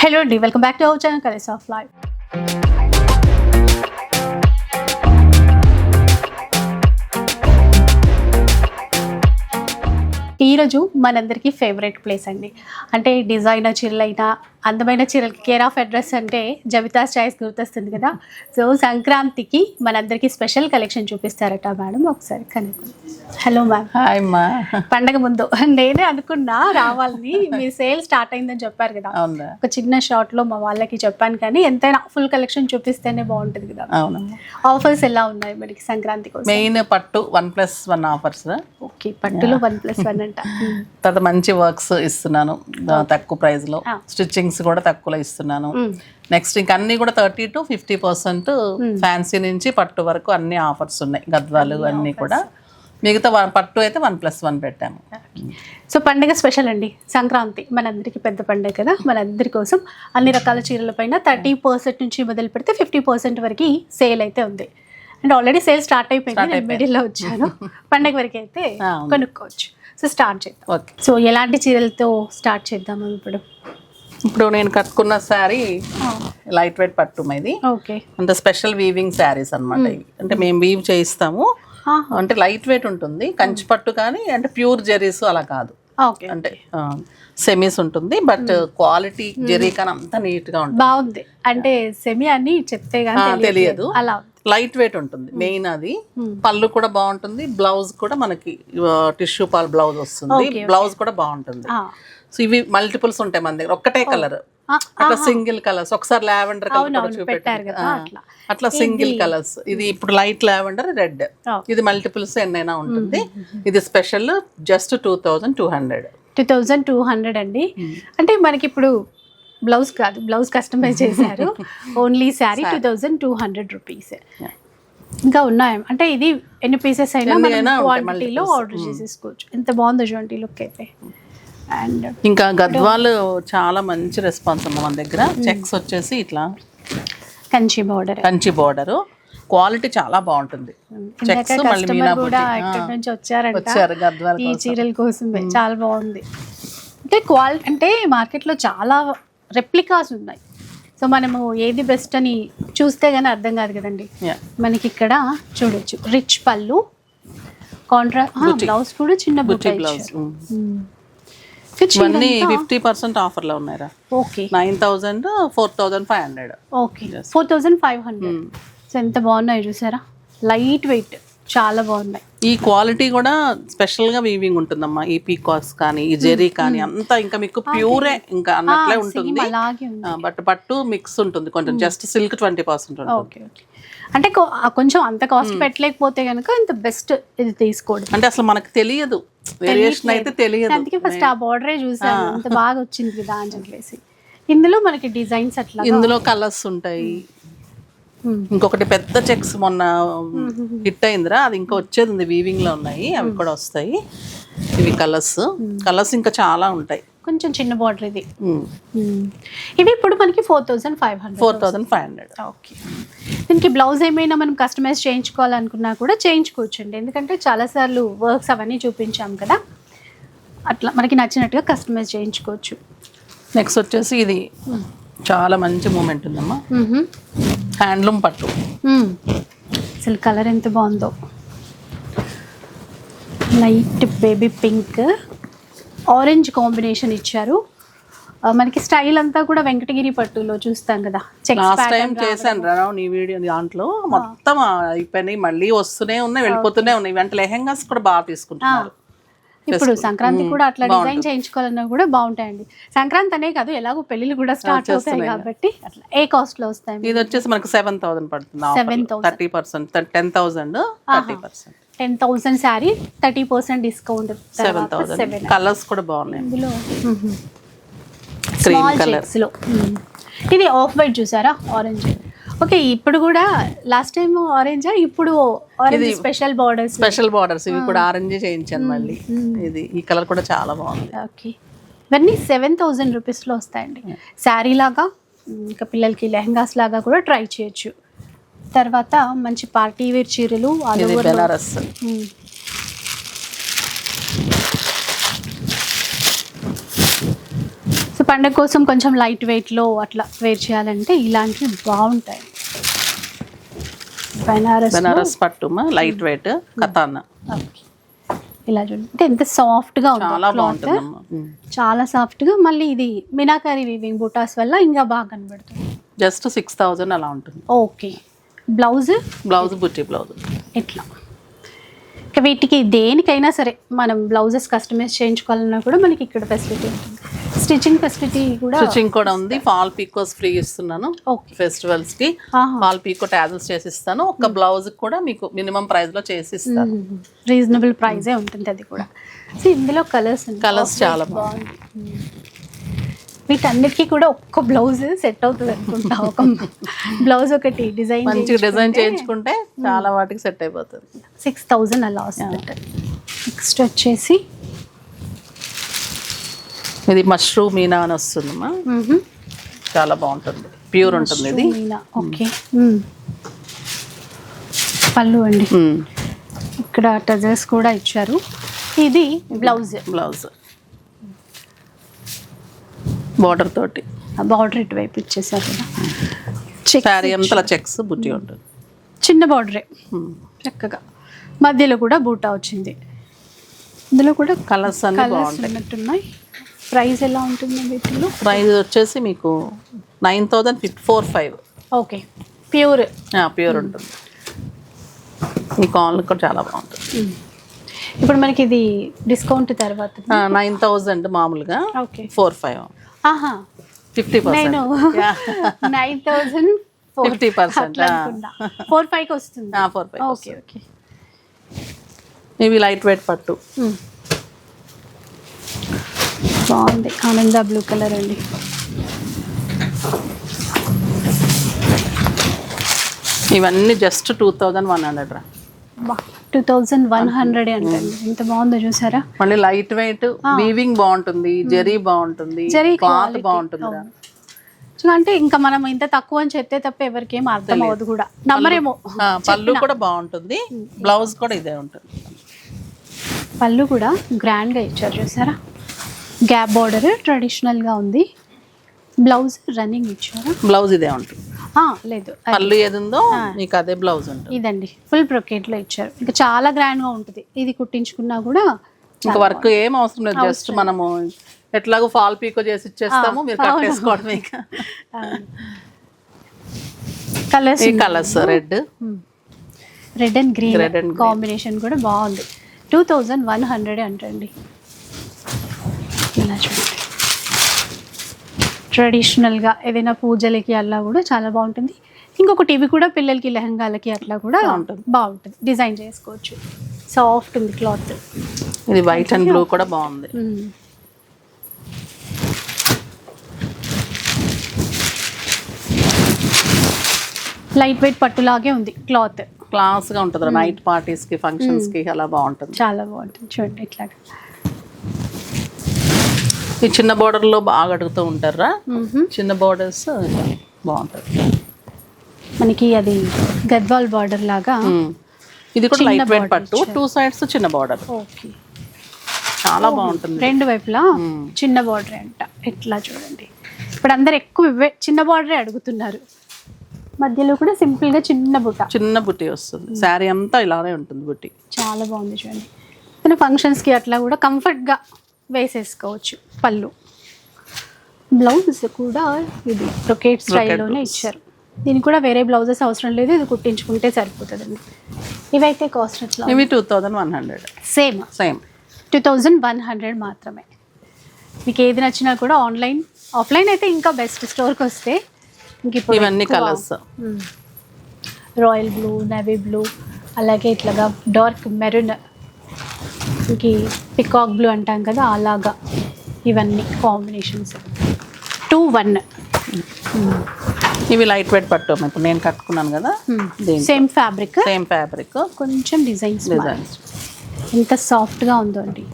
Hello అండి, welcome back to our channel colours of life. ఈరోజు మనందరికీ ఫేవరెట్ ప్లేస్ అండి. అంటే డిజైనర్ చీరలైనా అందమైన చీరలకి కేర్ ఆఫ్ అడ్రస్ అంటే జవితాస్ చాయిస్ గుర్తొస్తుంది కదా. సో సంక్రాంతికి మనందరికీ స్పెషల్ కలెక్షన్ చూపిస్తారట మేడం. ఒకసారి కనుక హలో మ్యామ్. హాయ్ అమ్మా. పండగ ముందు నేనే అనుకున్నా రావాలని, మీ సేల్ స్టార్ట్ అయిందని చెప్పారు కదా. ఒక చిన్న షార్ట్ లో మా వాళ్ళకి చెప్పాను, కానీ ఎంతైనా ఫుల్ కలెక్షన్ చూపిస్తేనే బాగుంటుంది కదా. ఆఫర్స్ ఎలా ఉన్నాయి మనకి సంక్రాంతి కోసం? మెయిన్ పట్టు 1+1 ఆఫర్స్. ఓకే, పట్టులో 1+1 అంట. తర్వాత మంచి వర్క్స్ ఇస్తున్నాను తక్కువ ప్రైస్ లో. స్టిచ్చింగ్స్ కూడా తక్కువలో ఇస్తున్నాను. నెక్స్ట్ ఇంకా అన్ని కూడా 30 to 50% ఫ్యాన్సీ నుంచి పట్టు వరకు అన్ని ఆఫర్స్ ఉన్నాయి. గద్వాలు అన్ని కూడా. మిగతా పట్టు అయితే 1+1 పెట్టాము. సో పండుగ స్పెషల్ అండి సంక్రాంతి, మనందరికీ పెద్ద పండుగ కదా. మనందరి కోసం అన్ని రకాల చీరల పైన 30% నుంచి మొదలు పెడితే 50% వరకు సేల్ అయితే ఉంది. అండ్ ఆల్రెడీ సేల్ స్టార్ట్ అయిపోయింది. నేను మిడిల్లో వచ్చాను. పండుగ వరకు అయితే కొనుక్కోవచ్చు. సో స్టార్ట్ చేద్దాం. ఓకే, సో ఎలాంటి చీరలతో స్టార్ట్ చేద్దాము ఇప్పుడు నేను కట్టుకున్న శారీ లైట్ వెయిట్ పట్టు ఇది. ఓకే, అంటే స్పెషల్ వీవింగ్ శారీస్ అనమాట ఇవి. అంటే మేము వీవ్ చేయిస్తాము. అంటే లైట్ వెయిట్ ఉంటుంది, కంచి పట్టు కానీ అంటే ప్యూర్ జెరీస్ అలా కాదు. అంటే సెమీస్ ఉంటుంది, బట్ క్వాలిటీ జెరీ కానీ అంత నీట్ గా ఉంటుంది. బాగుంది. అంటే సెమీ అని చెప్తే తెలియదు. అలా లైట్ వెయిట్ ఉంటుంది మెయిన్ అది. పళ్ళు కూడా బాగుంటుంది. బ్లౌజ్ కూడా మనకి టిష్యూ పాల్ బ్లౌజ్ వస్తుంది. బ్లౌజ్ కూడా బాగుంటుంది. సో ఇవి మల్టిపుల్స్ ఉంటాయి మన దగ్గర. ఒక్కటే కలర్, అట్లా సింగిల్ కలర్స్. ఒకసారి లావెండర్ కలర్ చూపెట్టారు కదా, అట్లా సింగిల్ కలర్స్. ఇది ఇప్పుడు లైట్ లావెండర్, రెడ్. ఇది మల్టిపుల్స్ ఎన్నైనా ఉంటుంది. ఇది స్పెషల్ జస్ట్ 2200 అండి. అంటే మనకి ఇప్పుడు బ్లౌజ్ కాదు, బ్లౌజ్ కస్టమైజ్ చేశారు. Only sari 2200 rupees. ఇంకా ఉన్నాయి అంటే ఇది ఎన్ని పీసెస్ అయినా క్వాంటిటీలో ఆర్డర్ చేసేసుకోవచ్చు. ఎంత బాగుందో చూడండి లుక్ అయితే. అండ్ ఇంకా గద్వాలు చాలా మంచి రెస్పాన్స్ అమ్మ మన దగ్గర. చెక్స్ వచ్చేసి ఇట్లా కంచి బోర్డర్ క్వాలిటీ చాలా బాగుంటుంది. చెక్స్ మళ్ళీ కూడా ఎక్కడి నుంచి వచ్చారు గద్వాల ఈ చీరల కోసమే. చాలా బాగుంది. అంటే క్వాలిటీ అంటే మార్కెట్లో చాలా రెప్లికాస్ ఉన్నాయి. సో మనము ఏది బెస్ట్ అని చూస్తే గానీ అర్థం కాదు కదండి. మనకి ఇక్కడ చూడొచ్చు రిచ్ పళ్ళు, బ్లౌజ్ కూడా చిన్న బుట్టి బ్లౌజ్. ఇవన్నీ 50% ఆఫర్ లో ఉన్నాయా. ఓకే, 9000 4500. ఓకే, 4500. సో ఎంత బాగున్నాయి చూసారా, లైట్ వెయిట్, చాలా బాగున్నాయి. ఈ క్వాలిటీ కూడా స్పెషల్ గా వీవింగ్ ఉంటుందమ్మా. ఈ పీకాక్స్ కానీ ఈ జెరీ కానీ అంతా ఇంకా మీకు ప్యూరే ఇంకా అన్నట్లే ఉంటుంది. బట్ పట్టు మిక్స్ ఉంటుంది కొంచెం. జస్ట్ సిల్క్ 20% ఉంటుంది. అంటే కొంచెం అంత కాస్ట్ పెట్టలేకపోతే కనుక ఇంత బెస్ట్ ఇది తీసుకోండి. అంటే అసలు మనకు తెలియదు, వేరియేషన్ అయితే తెలియదు. అందుకే ఫస్ట్ ఆ బార్డరే చూసాను, అంత బాగా వచ్చింది కదా అని చెప్పేసి. ఇందులో మనకి డిజైన్స్ అట్లా, ఇందులో కలర్స్ ఉంటాయి. ఇంకొకటి పెద్ద చెక్స్ మొన్న హిట్ అయిందిరా, అది ఇంకా వచ్చేది ఉంది. వీవింగ్ లో ఉన్నాయి, అవి కూడా వస్తాయి. ఇవి కలర్స్ ఇంకా చాలా ఉంటాయి. కొంచెం చిన్న బార్డర్ ఇది. ఇవి ఇప్పుడు మనకి 4500. ఓకే, దీనికి బ్లౌజ్ ఏమైనా మనం కస్టమైజ్ చేయించుకోవాలనుకున్నా కూడా చేయించుకోవచ్చండి. ఎందుకంటే చాలాసార్లు వర్క్స్ అవన్నీ చూపించాం కదా, అట్లా మనకి నచ్చినట్టుగా కస్టమైజ్ చేయించుకోవచ్చు. నెక్స్ట్ వచ్చేసి ఇది చాలా మంచి మూమెంట్ ఉందమ్మా. హ్యాండ్లూమ్ పట్టు. అసలు కలర్ ఎంత బాగుందో, light baby pink orange combination ఇచ్చారు. మనకి స్టైల్ అంతా కూడా వెంకటగిరి పట్టులో చూస్తాం కదా. లాస్ట్ టైం చేశాను రా నీ వీడియో, దాంట్లో మొత్తం అయిపోయినాయి, మళ్ళీ వస్తూనే ఉన్నాయి, వెళ్ళిపోతూనే ఉన్నాయి. వెంట లెహెంగాస్ కూడా బాగా తీసుకుంటున్నారు. ఇప్పుడు సంక్రాంతి కూడా అట్లా డిజైన్ చేయించుకోవాలన్నా కూడా బాగుంటాయండి. సంక్రాంతి అనే కాదు, ఎలాగో పెళ్లిళ్ళు కూడా స్టార్ట్ అవుతాయి కాబట్టి అట్లా. ఏ కాస్ట్ లో వస్తాయి? ఇది వచ్చేసి మనకి 7000 పడుతుంది. 30%, 10,000, 30%. 10,000 శారీ 30% డిస్కౌంట్. 7,000. కలర్స్ కూడా బాగున్నాయి ఇందులో. స్మాల్ చెక్స్ లో ఇది ఆఫ్ వైట్ చూసారా, ఆరెంజ్. ఓకే, ఇప్పుడు కూడా లాస్ట్ టైం ఆరెంజా, ఇప్పుడు ఆరెంజ్ స్పెషల్ బార్డర్స్. ఇవి కూడా ఆరెంజ్ చేయించాను మళ్ళీ. ఇది ఈ కలర్ కూడా చాలా బాగుంది. ఓకే, ఇవన్నీ 7000 రూపీస్లో వస్తాయండి. శారీ లాగా, ఇంకా పిల్లలకి లెహంగాస్ లాగా కూడా ట్రై చేయొచ్చు. తర్వాత మంచి పార్టీ వేర్ చీరలు, బెనారస్. సో పండగ కోసం కొంచెం లైట్ వెయిట్లో అట్లా వేర్ చేయాలంటే ఇలాంటివి బాగుంటాయి. బెనారస్ పట్టుమా లైట్ వెయిట్ కతానా. ఇలా చూడండి అంటే ఎంత సాఫ్ట్గా ఉంది, చాలా బాగుంటుందమ్మా. చాలా సాఫ్ట్గా. మళ్ళీ ఇది మీనాకారి వీవింగ్ బూటాస్ వల్ల ఇంకా బాగా కనబడుతుంది. జస్ట్ 6,000 అలా ఉంటుంది. ఓకే. బ్లౌజ్ బుట్టి బ్లౌజ్ ఇట్లా. ఇక వీటికి దేనికైనా సరే మనం బ్లౌజెస్ కస్టమైజ్ చేయించుకోవాలన్నా కూడా మనకి ఇక్కడ ఫెసిలిటీ ఉంటుంది. స్టిచ్చింగ్ ఫెసిలిటీ కూడా ఉంది. ఫాల్ పీకోస్ ఫ్రీ ఇస్తున్నాను ఫెస్టివల్స్ కి. ఫాల్ పీకో టాజల్స్ చేసిస్తాను. ఒక బ్లౌజ్ కూడా మీకు మినిమం ప్రైస్ లో చేసిస్తాను. రీజనబుల్ ప్రైజే ఉంటుంది అది కూడా. సో ఇందులో కలర్స్ చాలా బాగుంది. వీటన్నిటికీ కూడా ఒక్క బ్లౌజ్ సెట్ అవుతుంది అనుకుంటా. ఒక బ్లౌజ్ ఒకటి డిజైన్ చేయించుకుంటే చాలా వాటికి సెట్ అయిపోతుంది. 6,000 అలా వస్తుంది. నెక్స్ట్ వచ్చేసి ఇది మష్రూమ్ మీనా అని వస్తుందమ్మా. చాలా బాగుంటుంది, ప్యూర్ ఉంటుంది ఇది. ఓకే. పళ్ళు అండి, ఇక్కడ టజల్స్ కూడా ఇచ్చారు. ఇది బ్లౌజ్ బార్డర్ తోటి, బార్డర్ ఇటువైపు ఇచ్చేసారు కదా. శారీ అంతా చెక్స్ బుట్టి ఉంటుంది. చిన్న బార్డరే చక్కగా, మధ్యలో కూడా బూటా వచ్చింది. ఇందులో కూడా కలర్స్ ఉన్నట్టున్నాయి. ప్రైస్ ఎలా ఉంటుంది వీటిలో? ప్రైస్ వచ్చేసి మీకు 9,445. ఓకే. ప్యూర్ ఉంటుంది. ఈ కాన్లు కూడా చాలా బాగుంటుంది. ఇప్పుడు మనకి ఇది డిస్కౌంట్ తర్వాత 9,000 మామూలుగా. ఓకే. 4,500. 50%. 9,000 50%. 4,500 వస్తుంది. 4,500. Okay okay. ఇవి లైట్ వెయిట్ పట్టు బాగుంది. ఆనంద బ్లూ కలర్ అండి. ఇవన్నీ జస్ట్ 2,100 రా. 2,100 అంటే ఎంత బాగుందో చూసారా. మళ్ళీ లైట్ వెయిట్, వీవింగ్ బాగుంటుంది, జరీ బాగుంటుంది, క్లాత్ బాగుంటుంది. అంటే ఇంకా మనం ఇంత తక్కువ అని చెప్తే తప్ప ఎవరికి ఏం అర్థం అవ్వదు కూడా, నమ్మరేమో. పళ్ళు కూడా బాగుంటుంది, బ్లౌజ్ కూడా ఇదే ఉంటుంది. పళ్ళు కూడా గ్రాండ్ గా ఇచ్చారు చూసారా. గ్యాప్ బార్డర్ ట్రెడిషనల్ గా ఉంది. బ్లౌజ్ రన్నింగ్ ఇచ్చారు. బ్లౌజ్ ఇదే ఉంటుంది. లేదు, పళ్ళు ఏది ఉందో మీకు అదే బ్లౌజ్ ఉంటుంది. ఇదండి ఫుల్ బ్రొకెట్ లో ఇచ్చారు. ఇంకా చాలా గ్రాండ్ గా ఉంటుంది. ఇది కుట్టించుకున్నా కూడా ఇంకా వర్క్ ఏం అవసరం లేదు. జస్ట్ మనము ఎట్లాగో ఫాల్ పీకో చేసి ఇచ్చేస్తాము, మీరు కట్ చేసుకోవడమే. Colours red and green combination కూడా బాగుంది. 2,100 అంటండి. ఇలా చూడండి, ట్రెడిషనల్గా ఏదైనా పూజలకి అలా కూడా చాలా బాగుంటుంది. ఇంకొకటి ఇవి కూడా పిల్లలకి లెహంగాలకి అట్లా కూడా బాగుంటుంది, డిజైన్ చేసుకోవచ్చు. సాఫ్ట్ ఉంది క్లాత్. ఇది వైట్ అండ్ బ్లూ కూడా బాగుంది. లైట్ వెయిట్ పట్టులాగే ఉంది క్లాత్. క్లాస్ గా ఉంటుంది. నైట్ పార్టీస్ కి, ఫంక్షన్స్ కి అలా బాగుంటుంది. చాలా బాగుంటుంది. చూడండి ఇట్లా. ఈ చిన్న బోర్డర్ లో బాగా అడుగుతూ ఉంటారా. చిన్న బోర్డర్స్ బాగుంటుంది. మనకి అది గద్వాల్ బార్డర్ లాగా. ఇది కూడా లైట్ వెయిట్ పట్టు, 2 sides చిన్న బార్డర్. ఓకే, చాలా బాగుంటుంది. రెండు వైపులా చిన్న బార్డర్ అంట. ఇట్లా చూడండి, ఇప్పుడు అందరు ఎక్కువ ఇవే చిన్న బార్డరే అడుగుతున్నారు. మధ్యలో కూడా సింపుల్ గా చిన్న బుట్టి వస్తుంది. శారీ అంతా ఇలానే ఉంటుంది బుట్టి. చాలా బాగుంది చూడండి. మన ఫంక్షన్స్ కి అట్లా కూడా కంఫర్ట్ గా వేసేసుకోవచ్చు. పళ్ళు, బ్లౌజ్ కూడా ఇది బ్రొకెట్ స్టైల్లోనే ఇచ్చారు. దీనికి కూడా వేరే బ్లౌజెస్ అవసరం లేదు, ఇది కుట్టించుకుంటే సరిపోతుందండి. ఇవైతే కాస్ట్ ఎట్లా? ఇవి 2,100. సేమ్ 2,100 మాత్రమే. మీకు ఏది నచ్చినా కూడా ఆన్లైన్, ఆఫ్లైన్ అయితే ఇంకా బెస్ట్. స్టోర్కి వస్తే ఇవన్నీ colours, royal blue, navy blue, అలాగే ఇట్లాగా డార్క్ మెరూన్, ఇంక పికాక్ బ్లూ అంటాం కదా అలాగా, ఇవన్నీ కాంబినేషన్స్. 2,100. ఇవి లైట్ వెయిట్ పట్టు. ఇప్పుడు నేను కట్టుకున్నాను కదా, సేమ్ ఫ్యాబ్రిక్ కొంచెం డిజైన్స్ ఎంత సాఫ్ట్గా ఉందో అండి.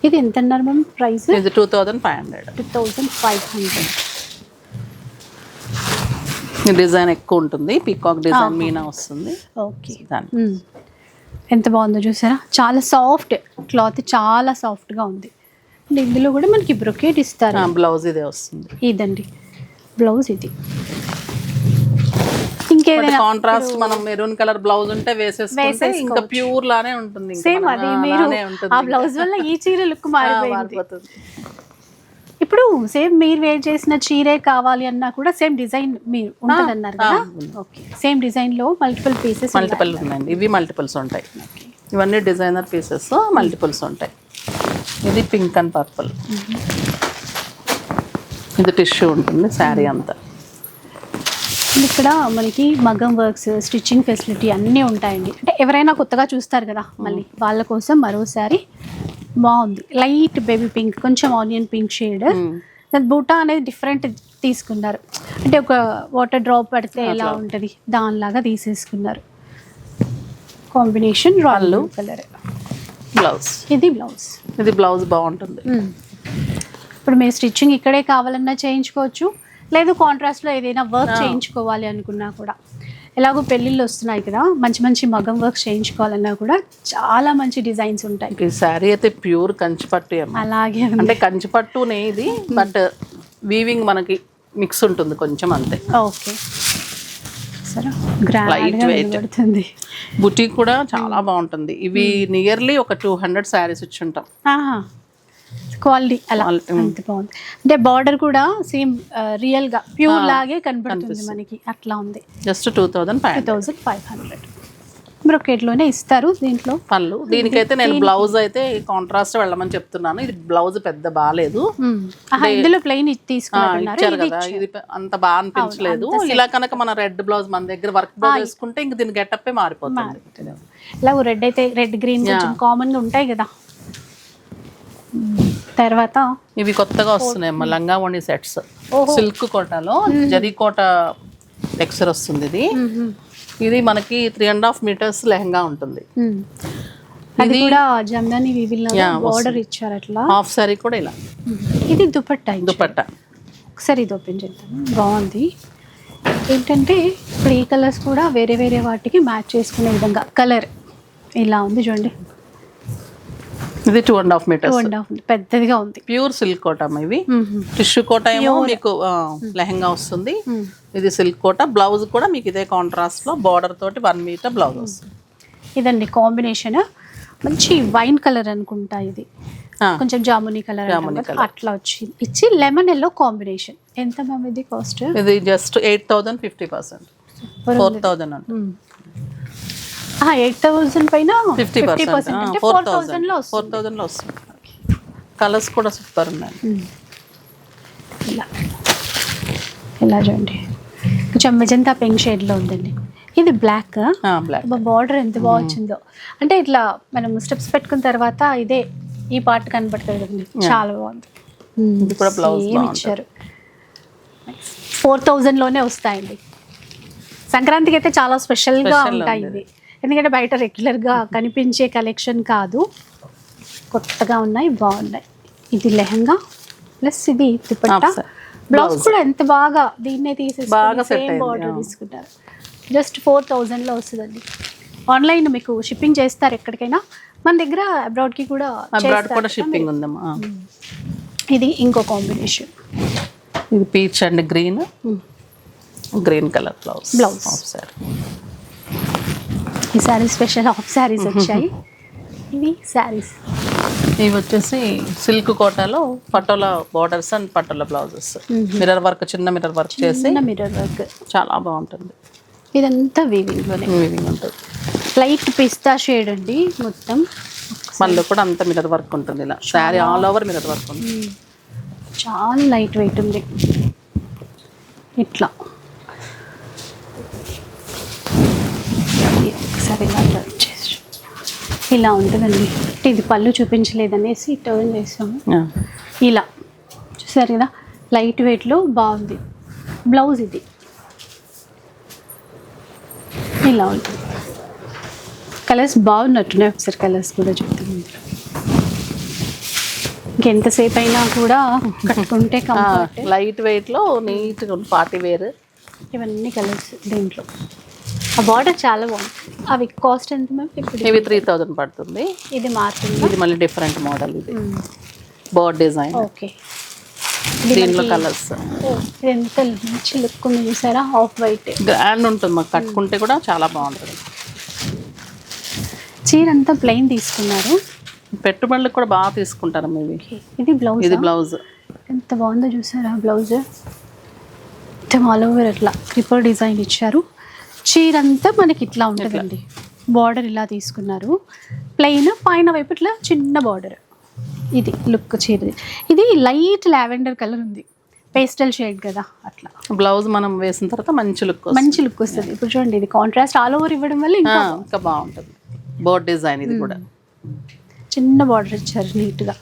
ఇది ఎంత అన్నారు మ్యామ్ ప్రైస్? ఇది 2,500. 2,500. డిజైన్ ఎక్కువ ఉంటుంది, పీకాక్ డిజైన్ మీనా వస్తుంది. ఓకే, ఎంత బాగుందో చూసారా. చాలా సాఫ్ట్ క్లాత్, చాలా సాఫ్ట్గా ఉంది. ఇందులో కూడా మనకి బ్రొకేట్ ఇస్తారు. బ్లౌజ్ ఇదే వస్తుంది. ఇదండి బ్లౌజ్ ఇది. ఇంకేదైనా కాంట్రాస్ట్ మనం మెరూన్ కలర్ బ్లౌజ్ ఉంటే వేసేసుకుంటే ఇంకా ప్యూర్ లానే ఉంటుంది. సేమ్ అది మీరు ఆ బ్లౌజ్ వల్ల ఈ చీర లుక్ మారిపోతుంది. ఇప్పుడు సేమ్ మీరు వేర్ చేసిన చీరే కావాలి అన్నా కూడా సేమ్ డిజైన్ మీరు ఉంటుంది అన్నారు కదా. ఓకే, సేమ్ డిజైన్ లో మల్టిపుల్ పీసెస్ మల్టిపుల్ ఉన్నాయండి. ఇవి మల్టిపుల్స్ ఉంటాయి. ఇవన్నీ డిజైనర్ పీసెస్ మల్టిపుల్స్ ఉంటాయి. ఇది పింక్ అండ్ పర్పుల్. ఇది టిష్యూ ఉంటుంది శారీ అంతా. ఇక్కడ మనకి మగ్గం వర్క్స్, స్టిచ్చింగ్ ఫెసిలిటీ అన్నీ ఉంటాయండి. అంటే ఎవరైనా కొత్తగా చూస్తారు కదా, మళ్ళీ వాళ్ళ కోసం మరోసారి బాగుంది. లైట్ బేబీ పింక్, కొంచెం ఆనియన్ పింక్ షేడ్. దాని బూటా అనేది డిఫరెంట్ తీసుకున్నారు. అంటే ఒక వాటర్ డ్రాప్ పడితే ఎలా ఉంటుంది దానిలాగా తీసేసుకున్నారు. కాంబినేషన్ రాళ్ళు కలర్. బ్లౌజ్ ఇది బ్లౌజ్. ఇది బ్లౌజ్ బాగుంటుంది. ఇప్పుడు మీరు స్టిచ్చింగ్ ఇక్కడే కావాలన్నా చేయించుకోవచ్చు, లేదు కాంట్రాస్ట్లో ఏదైనా వర్క్ చేయించుకోవాలి అనుకున్నా కూడా. ఎలాగో పెళ్ళిళ్ళు వస్తున్నాయి కదా, మంచి మంచి మగం వర్క్ చేయించుకోవాలన్నా కూడా చాలా మంచి డిజైన్స్ ఉంటాయి. ఈ శారీ అయితే ప్యూర్ కంచిపట్టు. అలాగే అంటే కంచిపట్టునే ఇది, బట్ వీవింగ్ మనకి మిక్స్ ఉంటుంది కొంచెం అంతే. ఓకే, సరే గ్రాండ్ పడుతుంది. బుటీక్ కూడా చాలా బాగుంటుంది. ఇవి నియర్లీ ఒక 200 శారీస్ ఇచ్చి ఉంటాం. క్వాలిటీ అలా అంత బాగుంది. అంటే బార్డర్ కూడా సేమ్ రియల్ గా ప్యూర్ లాగే కనబడుతుంది మనకి. అట్లా ఉంది. జస్ట్ 2500 బ్రొకెట్ లోనే ఇస్తారు. దీంట్లో పళ్ళు. దీనికైతే నేను బ్లౌజ్ అయితే కాంట్రాస్ట్ వెళ్ళమని చెప్తున్నాను. ఇది బ్లౌజ్ పెద్ద బాగాలేదు. ఇందులో ప్లెయిన్ తీసుకున్నారు కదా, ఇది అంత బాగా అనిపించలేదు. ఇలా కనుక మన రెడ్ బ్లౌజ్ మన దగ్గర వర్క్ బ్లౌజ్ వేసుకుంటే ఇంక దీని గెటప్ మారిపోతుంది. ఇలా రెడ్ అయితే రెడ్ గ్రీన్ కొంచెం కామన్ గా ఉంటాయి కదా. తర్వాత ఇవి కొత్తగా వస్తున్నాయి అమ్మ లంగా ఓణి సెట్స్. సిల్క్ కోటలో జరీ కోట టెక్స్చర్ వస్తుంది. ఇది మనకి 3.5 meters లెహంగా ఉంటుంది. ఇది కూడా జమ్దాని బార్డర్ ఇచ్చారు అట్లా. హాఫ్ సారీ కూడా ఇలా. ఇది దుపట్టా. ఒకసారి ఇది ఓపెన్ చేద్దాం. బాగుంది. ఏంటంటే ఇప్పుడు ఈ కలర్స్ కూడా వేరే వేరే వాటికి మ్యాచ్ చేసుకునే విధంగా కలర్ ఇలా ఉంది చూడండి. ఇది 2.5 meters పెద్దదిగా ఉంది. ప్యూర్ సిల్క్ కోట అమ్మ. ఇవి టిష్యూ కోట ఏమో మీకు లెహంగా వస్తుంది. ఇది సిల్క్ కోట. బ్లౌజ్ కూడా మీకు ఇదే కాంట్రాస్ట్ లో బార్డర్ తోటి 1 meter బ్లౌజ్ వస్తుంది. ఇదండి కాంబినేషన్. మంచి వైన్ కలర్ అనుకుంటా. ఇది కొంచెం జామునీ కలర్ అట్లా వచ్చి ఇచ్చి లెమన్ ఎల్లో కాంబినేషన్. ఎంత మ్యామ్ ఇది కాస్ట్? ఇది జస్ట్ 8,000 50%. 4,000 అంటే 8,000 పైన 50%. 4,000 లో వస్తుంది. కలర్స్ కూడా సూపర్ ఉన్నాయి. ఇలా చూడండి, కొంచెం మెజంతా పింక్ షేడ్ లో ఉందండి. ఇది బ్లాక్. బార్డర్ ఎంత బాగా వచ్చిందో. అంటే ఇట్లా మనం స్టెప్స్ పెట్టుకున్న తర్వాత ఇదే ఈ పార్ట్ కనబడుతుంది కదండి. చాలా బాగుంది. ఇది కూడా బ్లౌజ్ ఇచ్చారు. 4,000 లోనే వస్తాయండి. సంక్రాంతికి అయితే చాలా స్పెషల్ గా ఉంటాయి ఇవి. ఎందుకంటే బయట రెగ్యులర్గా కనిపించే కలెక్షన్ కాదు, కొత్తగా ఉన్నాయి, బాగున్నాయి. ఇది లెహంగా ప్లస్ ఇది దుపట్టా. బ్లౌజ్ కూడా ఎంత బాగా దీన్నే తీసేసి బార్డర్ తీసుకుంటారు. జస్ట్ 4,000లో వస్తుందండి. ఆన్లైన్ మీకు షిప్పింగ్ చేస్తారు ఎక్కడికైనా. మన దగ్గర అబ్రాడ్కి కూడా షిప్పింగ్ ఉందమ్మా. ఇది ఇంకో కాంబినేషన్. ఇది peach and green colour blouse. ఈ శారీ స్పెషల్ హాఫ్ శారీస్ వచ్చాయి. ఇవి శారీస్. ఇవి వచ్చేసి సిల్క్ కోటాలో patola borders and patola blouses. Mirror work, చిన్న మిర్రర్ వర్క్ చేసి మిర్రర్ వర్క్ చాలా బాగుంటుంది. ఇదంతా వీవింగ్ ఉంటుంది. లైట్ పిస్తా షేడ్ అండి మొత్తం. మళ్ళీ కూడా అంత మిర్రర్ వర్క్ ఉంటుంది. ఇలా sari all over mirror work ఉంటుంది. చాలా లైట్ వెయిట్ ఉంది. ఇట్లా ఒకసారి ఇలా ఉంటుందండి. ఇది పళ్ళు చూపించలేదనేసి టర్న్ చేసాము. ఇలా చూసారు కదా, లైట్ వెయిట్లో బాగుంది. బ్లౌజ్ ఇది ఇలా ఉంటుంది. కలర్స్ బాగున్నట్టున్నాయి. ఒకసారి కలర్స్ కూడా చెప్తాను. ఇంకెంతసేపు అయినా కూడా కట్టుకుంటే కంఫర్ట్. లైట్ వెయిట్లో నీట్గా పార్టీ వేర్. ఇవన్నీ కలర్స్ దీంట్లో. ఆ బార్డర్ చాలా బాగుంది. అవి కాస్ట్ ఎంత మ్యామ్? ఇవి 3,000 పడుతుంది. ఇది మారుతుంది. ఇది మళ్ళీ డిఫరెంట్ మోడల్. ఇది బర్డ్ డిజైన్. ఓకే, దీనిలో కలర్స్ ఎంత మంచి లుక్ ఉంది చూసారా, ఆఫ్ వైట్ గ్రాండ్ ఉంటుంది, మాకు కట్టుకుంటే కూడా చాలా బాగుంటుంది. చీర అంతా ప్లెయిన్ తీసుకున్నారు, పెట్టుబడులకు కూడా బాగా తీసుకుంటారు ఇవి. ఇది బ్లౌజ్, ఇది బ్లౌజ్ ఎంత బాగుందో చూసారా బ్లౌజ్, ఆల్ ఓవర్ అట్లా క్రిపర్ డిజైన్ ఇచ్చారు. చీర అంతా మనకి ఇట్లా ఉంటుందండి, బార్డర్ ఇలా తీసుకున్నారు ప్లెయిన్, పైన వైపు ఇట్లా చిన్న బార్డర్. ఇది లుక్ చీరది. ఇది లైట్ లావెండర్ కలర్ ఉంది, పేస్టల్ షేడ్ కదా అట్లా. బ్లౌజ్ మనం వేసిన తర్వాత మంచి లుక్ వస్తుంది. ఇప్పుడు చూడండి, ఇది కాంట్రాస్ట్ ఆల్ ఓవర్ ఇవ్వడం వల్ల ఇంకా బాగుంటుంది. బోర్డ్ డిజైన్ ఇది కూడా చిన్న బార్డర్ ఇచ్చారు నీట్గా.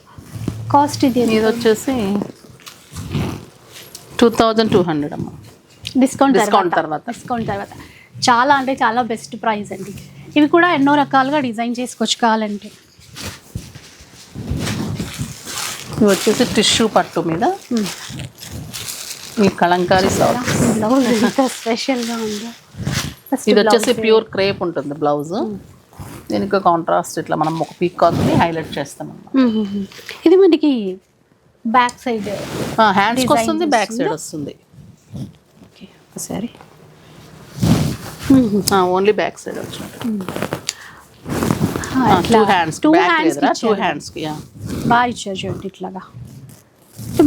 కాస్ట్ ఇది వచ్చేసి 2200 అమ్మ, డిస్కౌంట్ తర్వాత చాలా అంటే చాలా బెస్ట్ ప్రైస్ అండి. ఇవి కూడా ఎన్నో రకాలుగా డిజైన్ చేసుకోవచ్చు కావాలంటే. ఇవి వచ్చేసి టిష్యూ పట్టు మీద ఈ కలంకారీ బ్లౌజ్ ఎంత స్పెషల్గా ఉందో. ఇది వచ్చేసి ప్యూర్ క్రేప్ ఉంటుంది బ్లౌజ్, దీనికి కాంట్రాస్ట్ ఇట్లా మనం ఒక పీకాక్ని హైలైట్ చేస్తాం. ఇది మనకి బ్యాక్ సైడ్ హ్యాండ్స్కి వస్తుంది, బ్యాక్ సైడ్ వస్తుంది. సరే, ఓన్లీ బ్యాక్ సైడ్ వచ్చినట్టు. టూ హ్యాండ్స్కి బాగా ఇచ్చారు చూడండి ఇట్లాగా.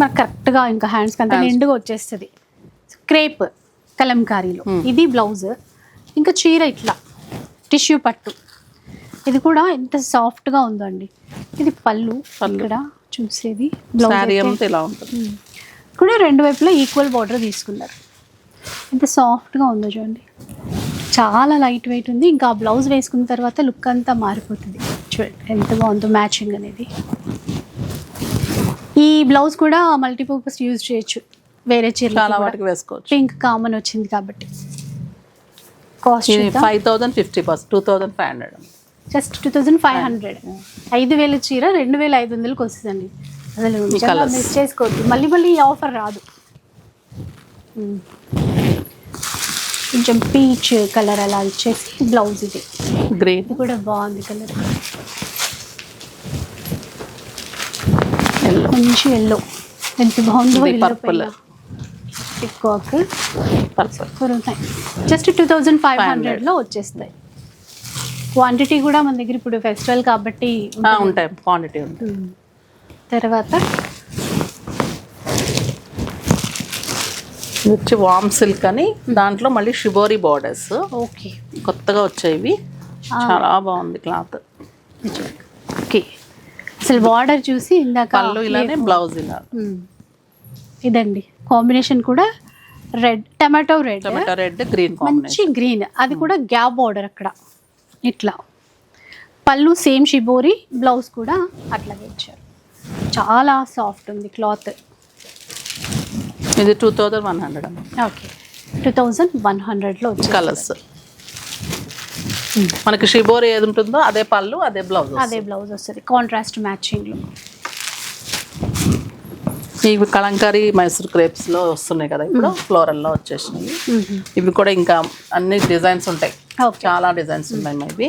మనకు కరెక్ట్గా ఇంకా హ్యాండ్స్కి అంతా నిండుగా వచ్చేస్తుంది. క్రేప్ కలంకారీలో ఇది బ్లౌజ్, ఇంకా చీర ఇట్లా టిష్యూ పట్టు. ఇది కూడా ఎంత సాఫ్ట్గా ఉందో అండి. ఇది పళ్ళు ఇక్కడ చూసేది, బ్లౌజ్ ఇలా ఉంటుంది. కూడా రెండు వైపులా ఈక్వల్ బార్డర్ తీసుకున్నారు. ఎంత సాఫ్ట్గా ఉందో చూడండి, చాలా లైట్ వెయిట్ ఉంది. ఇంకా బ్లౌజ్ వేసుకున్న తర్వాత లుక్ అంతా మారిపోతుంది. చూడండి ఎంత బాగుందో మ్యాచింగ్ అనేది. ఈ బ్లౌజ్ కూడా మల్టీపర్పస్ యూజ్ చేయొచ్చు, వేరే చీర చాలా వాటికి వేసుకోవచ్చు. పింక్ కామన్ వచ్చింది కాబట్టి. Cost 5050 2500, just 2500. 5000 చీర 2500కి వస్తుందండి. అసలు మిస్ చేసుకోవద్దు, మళ్ళీ మళ్ళీ ఈ ఆఫర్ రాదు. కొంచెం పీచ్ కలర్ అలా ఇచ్చేసి బ్లౌజ్ ఇది గ్రీన్ కూడా బాగుంది కలర్, మంచి ఎల్లో ఎంత బాగుందో. పర్పుల్ పికాక్ ఉన్నాయి. జస్ట్ 2500లో వచ్చేస్తాయి. క్వాంటిటీ కూడా మన దగ్గర ఇప్పుడు ఫెస్టివల్ కాబట్టి ఉంటాయి, క్వాంటిటీ ఉంటుంది. తర్వాత వచ్చి వామ్ సిల్క్ అని, దాంట్లో మళ్ళీ షిబోరి బార్డర్స్. ఓకే, కొత్తగా వచ్చాయి, చాలా బాగుంది క్లాత్. ఓకే, అసలు బార్డర్ చూసి ఇందాక పళ్ళు ఇలానే, బ్లౌజ్ ఇలా. ఇదండి కాంబినేషన్ కూడా రెడ్, టమాటో రెడ్ గ్రీన్, మంచి గ్రీన్. అది కూడా గ్యాప్ బార్డర్ అక్కడ ఇట్లా. పళ్ళు సేమ్ షిబోరి, బ్లౌజ్ కూడా అట్లాగే ఇచ్చారు. చాలా సాఫ్ట్ ఉంది క్లాత్. ఇది 2100. ఓకే, 2100లో వచ్చి కలర్స్. మనకి షిబోరి ఏది ఉంటుందో అదే పళ్ళు, అదే బ్లౌజ్ వస్తుంది, కాంట్రాస్ట్ మ్యాచింగ్లో. ఇవి కలంకారీ మైసూర్ క్రేప్స్ లో వస్తున్నాయి కదా ఇప్పుడు, ఫ్లోరల్ లో వచ్చేసినాయి. ఇవి కూడా ఇంకా అన్ని డిజైన్స్ ఉంటాయి, చాలా డిజైన్స్ ఉన్నాయి ఇవి.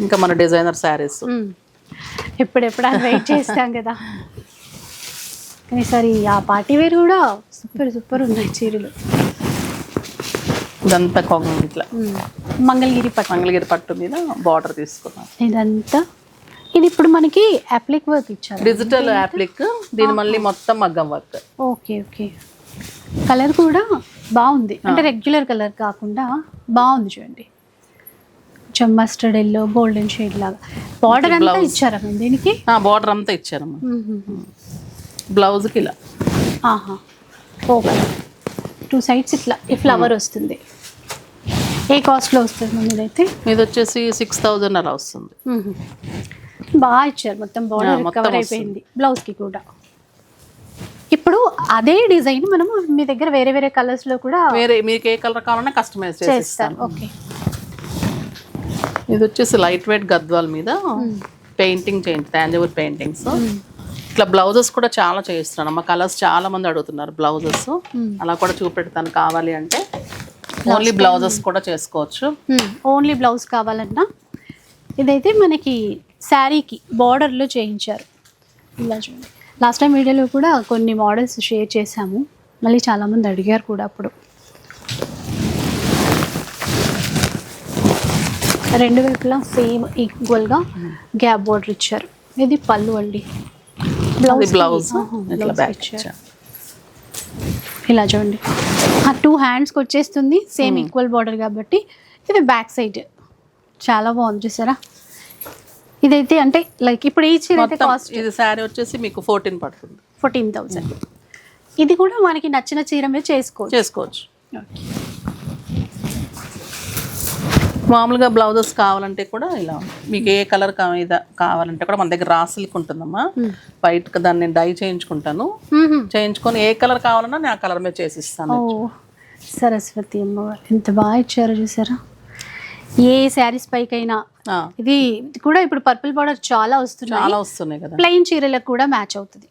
ఇంకా మన డిజైనర్ శారీస్ ఎప్పుడెప్పుడు అని వెయిట్ చేస్తాం కదా. కానీ సరే ఆ పార్టీ వేర్ కూడా సూపర్ ఉన్నాయి చీరలు. ఇదంతా ఇట్లా మంగళగిరి పట్టు మీద బార్డర్ తీసుకున్నాం. ఇదంతా ఇది ఇప్పుడు మనకి అప్లిక్ వర్క్ ఇచ్చారు, డిజిటల్ అప్లిక్. దీని మళ్ళీ మొత్తం మగ్గం వర్క్. ఓకే, కలర్ కూడా బాగుంది, అంటే రెగ్యులర్ కలర్ కాకుండా బాగుంది చూడండి. కొంచెం మస్టర్డ్ ఎల్లో, గోల్డెన్ షేడ్ లాగా. బార్డర్ అంతా ఇచ్చారమ్మా దీనికి? బార్డర్ అంతా ఇచ్చారమ్మా. బ్లౌజ్కి ఇలా ఓకే, 2 సైడ్స్ ఇట్లా ఈ ఫ్లవర్ వస్తుంది. ఏ కాస్ట్లో వస్తుంది మన ఇదైతే? ఇది వచ్చేసి 6000 అలా వస్తుంది. బాగా ఇచ్చారు, మొత్తం బార్డర్ కవర్ అయిపోయింది బ్లౌజ్కి కూడా. ఇప్పుడు అదే డిజైన్ మనం మీ దగ్గర వేరే వేరే కలర్స్లో కూడా మీకు ఏ కలర్ కావాలన్నా కస్టమైజ్ చేస్తాను. ఓకే, ఇది వచ్చేసి లైట్ వెయిట్ గద్వాల్ మీద పెయింటింగ్ చేయండి, టాంజిబుల్ పెయింటింగ్స్. ఇట్లా బ్లౌజెస్ కూడా చాలా చేయిస్తున్నాను అమ్మ. కలర్స్ చాలా మంది అడుగుతున్నారు బ్లౌజెస్, అలా కూడా చూపెడతాను. కావాలి అంటే ఓన్లీ బ్లౌజెస్ కూడా చేసుకోవచ్చు. ఓన్లీ బ్లౌజ్ కావాలన్నా ఇదైతే మనకి శారీకి బార్డర్లో చేయించారు. ఇలా చూడండి, లాస్ట్ టైం వీడియోలో కూడా కొన్ని మోడల్స్ షేర్ చేశాము, మళ్ళీ చాలామంది అడిగారు కూడా అప్పుడు. రెండు వైపులా సేమ్ ఈక్వల్గా గ్యాప్ బోర్డర్ ఇచ్చారు. ఇది పళ్ళు అండి, బ్లౌజ్ ఇచ్చారు. ఇలా చూడండి, ఆ 2 హ్యాండ్స్కి వచ్చేస్తుంది, సేమ్ ఈక్వల్ బార్డర్ కాబట్టి. ఇది బ్యాక్ సైడ్ చాలా బాగుంది చూసారా. ఇదైతే అంటే లైక్ ఇప్పుడు ఈ చీర అయితే కాస్ట్, ఇది శారీ వచ్చేసి మీకు 14 పడుతుంది, 14,000. ఇది కూడా మనకి నచ్చిన చీర మీద చేసుకోవచ్చు. మామూలుగా బ్లౌజెస్ కావాలంటే కూడా ఇలా మీకు ఏ కలర్ కావాలంటే కూడా మన దగ్గర రాసిల్క్ ఉంటుందమ్మా, వైట్ దాన్ని నేను డై చేయించుకుంటాను, చేయించుకొని ఏ కలర్ కావాలన్నా నేను ఆ కలర్ మీద చేసిస్తాను. సరస్వతి అమ్మవారు ఎంత బాగా ఇచ్చారో చూసారా. ఏ శారీస్ పైకైనా ఇది కూడా ఇప్పుడు పర్పుల్ బార్డర్ చాలా వస్తున్నాయి కదా, ప్లెయిన్ చీరలకు కూడా మ్యాచ్ అవుతుంది.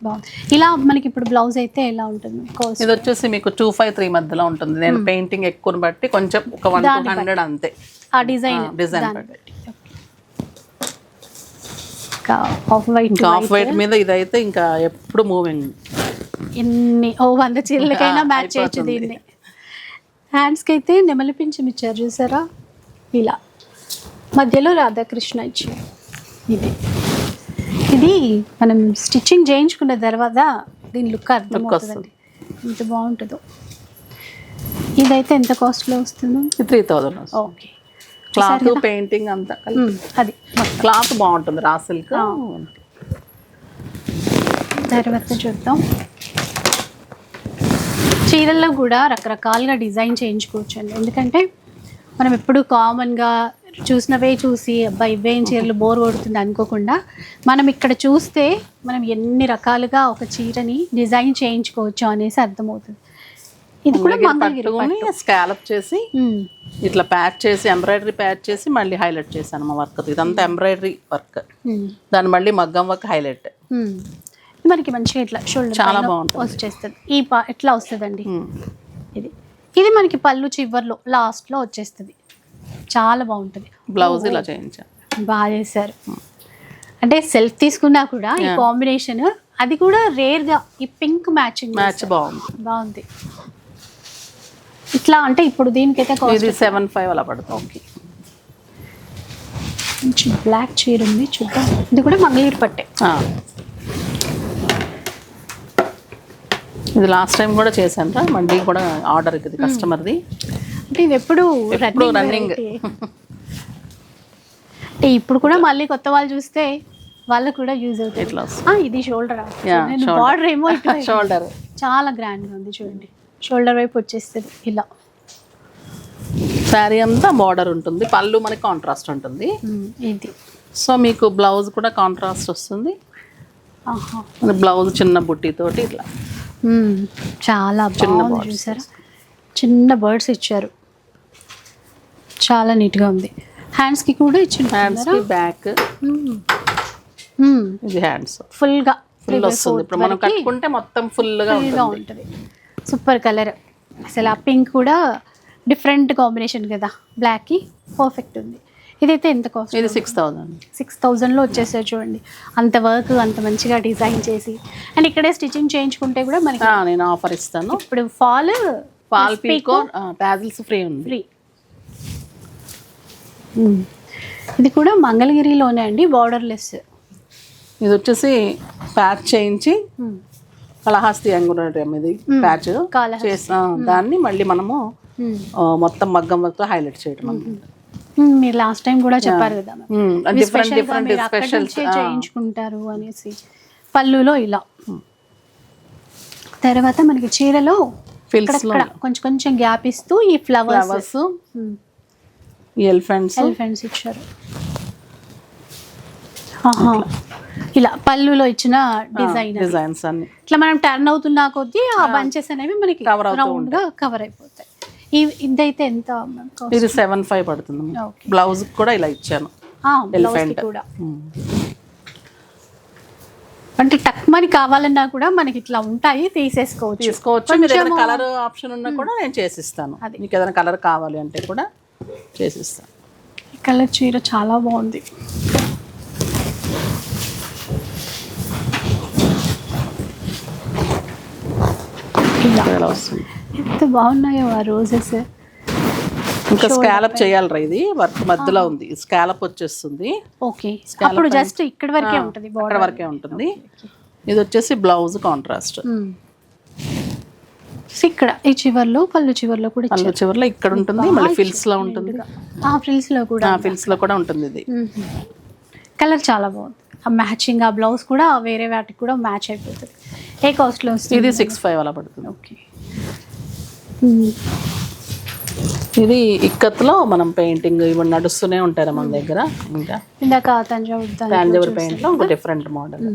బాగుంది. ఇలా మనకి ఇప్పుడు బ్లౌజ్ అయితే ఎలా ఉంటుంది? ఇది వచ్చేసి మీకు 253 మధ్యలో ఉంటుంది. నేను పెయింటింగ్ ఎక్కువ బట్టి కొంచెం ఒక 100 అంతే, ఆ డిజైన్ బట్టి. ఆఫ్ వైట్ మీద ఇదైతే ఇంకా ఎప్పుడు మూవింగ్, ఎన్ని 100 చీరలకైనా మ్యాచ్ చేయొచ్చు దీన్ని. హ్యాండ్స్కి అయితే నెమలి పింఛం ఇచ్చారు చూసారా, ఇలా మధ్యలో రాధాకృష్ణ ఇచ్చారు. ఇది మనం స్టిచ్చింగ్ చేయించుకున్న తర్వాత దీని లుక్ అర్థమవుతుందండి, ఎంత బాగుంటుందో. ఇదైతే ఎంత కాస్ట్లో వస్తుందో? 3,000. ఓకే. క్లాత్ పెయింటింగ్ అంతా అది క్లాత్ బాగుంటుంది, రా సిల్క్. తర్వాత చూద్దాం, చీరల్లో కూడా రకరకాలుగా డిజైన్ చేయించుకోవచ్చు అండి. ఎందుకంటే మనం ఎప్పుడు కామన్గా చూసినవే చూసి అబ్బాయి ఇవేం చీరలు బోర్ కొడుతుంది అనుకోకుండా, మనం ఇక్కడ చూస్తే మనం ఎన్ని రకాలుగా ఒక చీరని డిజైన్ చేయించుకోవచ్చు అనేసి అర్థమవుతుంది. ఇది కూడా మంగళగిరి స్కాలప్ చేసి ఇట్లా ప్యాచ్ చేసి ఎంబ్రాయిడరీ ప్యాచ్ చేసి మళ్ళీ హైలైట్ చేశాను మా వర్క్. ఇదంతా ఎంబ్రాయిడరీ వర్క్, దాన్ని మళ్ళీ మగ్గం వర్క్ హైలైట్. మనకి మంచిగా ఇట్లా షోల్డర్ చాలా బాగుంటుంది వచ్చేస్తుంది. ఇట్లా వస్తుందండి. ఇది మనకి పళ్ళు చివర్లో లాస్ట్లో వచ్చేస్తుంది, చాలా బాగుంటుంది. బ్లౌజ్ ఇలా చేయించాను, బాగా చేశారు. అంటే సెల్ఫ్ తీసుకున్నా కూడా ఈ కాంబినేషన్, అది కూడా రేర్ గా ఈ పింక్ మ్యాచ్ బాగుంది. ఇట్లా అంటే ఇప్పుడు దీనికైతే 7,500 అలా పడుతుంది. ఓకే, మంచి బ్లాక్ చీర ఉంది చూద్దాం. ఇది కూడా మంగళగిరి పట్టే. ఇది లాస్ట్ టైం కూడా చేశాను రా, మళ్ళీ కూడా ఆర్డర్ ఇది కస్టమర్ది. అంటే ఇది ఎప్పుడు రన్నింగ్. అంటే ఇప్పుడు కూడా మళ్ళీ కొత్త వాళ్ళు చూస్తే వాళ్ళకు కూడా యూజ్ అవుతుంది. ఇది షోల్డర్, బార్డర్ ఏమో షోల్డర్ చాలా గ్రాండ్గా ఉంది చూడండి. షోల్డర్ వైపు వచ్చేస్తుంది ఇలా. శారీ అంతా బార్డర్ ఉంటుంది, పళ్ళు మనకి కాంట్రాస్ట్ ఉంటుంది. ఇది సో మీకు బ్లౌజ్ కూడా కాంట్రాస్ట్ వస్తుంది. బ్లౌజ్ చిన్న బుట్టితోటి ఇట్లా చాలా బాగుంది చూసారా. చిన్న బర్డ్స్ ఇచ్చారు, చాలా నీట్గా ఉంది. హ్యాండ్స్కి కూడా ఇచ్చింది, హ్యాండ్స్కి బ్యాక్, ఇది హ్యాండ్స్ ఫుల్ వస్తుంది. ఇప్పుడు మనం కట్టుకుంటే మొత్తం ఫుల్గా ఉంటుంది. సూపర్ కలర్ అసలు. ఆ పింక్ కూడా డిఫరెంట్ కాంబినేషన్ కదా, బ్లాక్కి పర్ఫెక్ట్ ఉంది. ఇదైతే ఎంత కాస్ట్? ఇది 6,000. 6,000లో వచ్చేసారు చూడండి. అంత వర్క్ అంత మంచిగా డిజైన్ చేసి, అండ్ ఇక్కడే స్టిచ్చింగ్ చేయించుకుంటే కూడా మనకి నేను ఆఫర్ ఇస్తాను. ఇప్పుడు ఫాల్ పీకో టాజిల్స్ ఫ్రీ ఉంది. ఇది కూడా మంగళగిరిలోనే అండి, బార్డర్లెస్. ఇది వచ్చేసి ప్యాచ్ చేయించి కళహస్తి అంగుళం ఇది ప్యాచ్ చేసి దాన్ని మళ్ళీ మనము మొత్తం మగ్గం వర్క్తో హైలైట్ చేయడం. మీరు లాస్ట్ టైం కూడా చెప్పారు కదా, చేయించుకుంటారు అనేసి. పళ్ళులో ఇలా, తర్వాత మనకి చీరలో కొంచెం కొంచెం గ్యాప్ ఇస్తూ ఈ ఫ్లవర్స్, ఎలిఫెంట్స్ ఇచ్చారు. ఇలా పళ్ళులో ఇచ్చిన డిజైన్స్ అన్ని ఇట్లా మనం టర్న్ అవుతున్నా కొద్దీ ఆ బంచెస్ అనేవి మనకి రౌండ్ గా కవర్ అయిపోతాయి. ఇదైతే ఎంత? ఇది 7,500 పడుతుంది. బ్లౌజ్ కూడా ఇలా ఇచ్చాను, ఎలిఫెంట్ కూడా. అంటే టక్ మని కావాలన్నా కూడా మనకి ఇట్లా ఉంటాయి, తీసుకోవచ్చు. మీరు ఏదైనా కలర్ ఆప్షన్ ఉన్నా కూడా నేను చేసిస్తాను. మీకు ఏదైనా కలర్ కావాలి అంటే కూడా చేసిస్తాను. ఈ కలర్ చీర చాలా బాగుంది. ఇట్లా వస్తుంది. ఎంత బాగున్నాయో ఆ రోజెస్. ఇంకా స్కాలప్ చేయాలరా, ఇది వర్క్ మధ్యలో ఉంది, స్కాలప్ వచ్చేస్తుంది. ఓకే, అప్పుడు జస్ట్ ఇక్కడ వరకే ఉంటుంది, ఇక్కడ వరకే ఉంటుంది. ఇది వచ్చేసి బ్లౌజ్ కాంట్రాస్ట్. ఇక్కడ ఈ చివర్లో పళ్ళు చివర్లో కూడా పళ్ళు చివర్లో ఇక్కడ ఉంటుంది, మళ్ళీ ఫిల్స్ లో ఉంటుంది. ఫ్రిల్స్ లో కూడా ఉంటుంది. ఇది కలర్ చాలా బాగుంది. ఆ మ్యాచింగ్ ఆ బ్లౌజ్ కూడా వేరే వాటికి కూడా మ్యాచ్ అయిపోతుంది. ఏ కాస్ట్ లో వస్తుంది? ఇది 6,500 అలా పడుతుంది. ఓకే, ఇది ఇక్కత్లో మనం పెయింటింగ్ ఇవి నడుస్తూనే ఉంటారు మన దగ్గర. ఇంకా ఇందాక తంజావూర్ పెయింట్ లో ఒక డిఫరెంట్ మోడల్.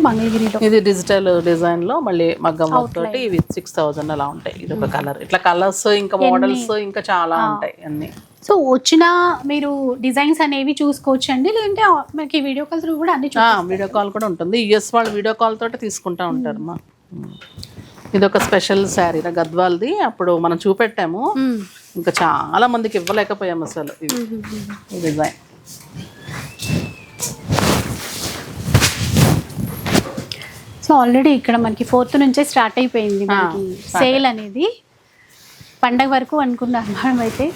మంగళగిరిలో ఇది డిజిటల్ డిజైన్ లో మళ్ళీ మగ్గం వర్క్ తోటి ఇవి 6,000 అలా ఉంటాయి. ఇది ఒక కలర్. ఇట్లా కలర్స్ ఇంకా మోడల్స్ ఇంకా చాలా ఉంటాయి అన్ని. సో వచ్చిన మీరు డిజైన్స్ అనేవి చూసుకోవచ్చండి, లేదంటే మనకి వీడియో కాల్ కూడా అన్ని వీడియో కాల్ కూడా ఉంటుంది. యుఎస్ వాళ్ళు వీడియో కాల్ తోటి తీసుకుంటా ఉంటారు. మా ఇది ఒక స్పెషల్ శారీ గద్వాల్ది, అప్పుడు మనం చూపెట్టాము, ఇంకా చాలా మందికి ఇవ్వలేకపోయాము అసలు ఈ డిజైన్. సో ఆల్రెడీ ఇక్కడ మనకి 4th నుంచే స్టార్ట్ అయిపోయింది సేల్ అనేది. పండగ వరకు అనుకున్నాను మనం అయితే,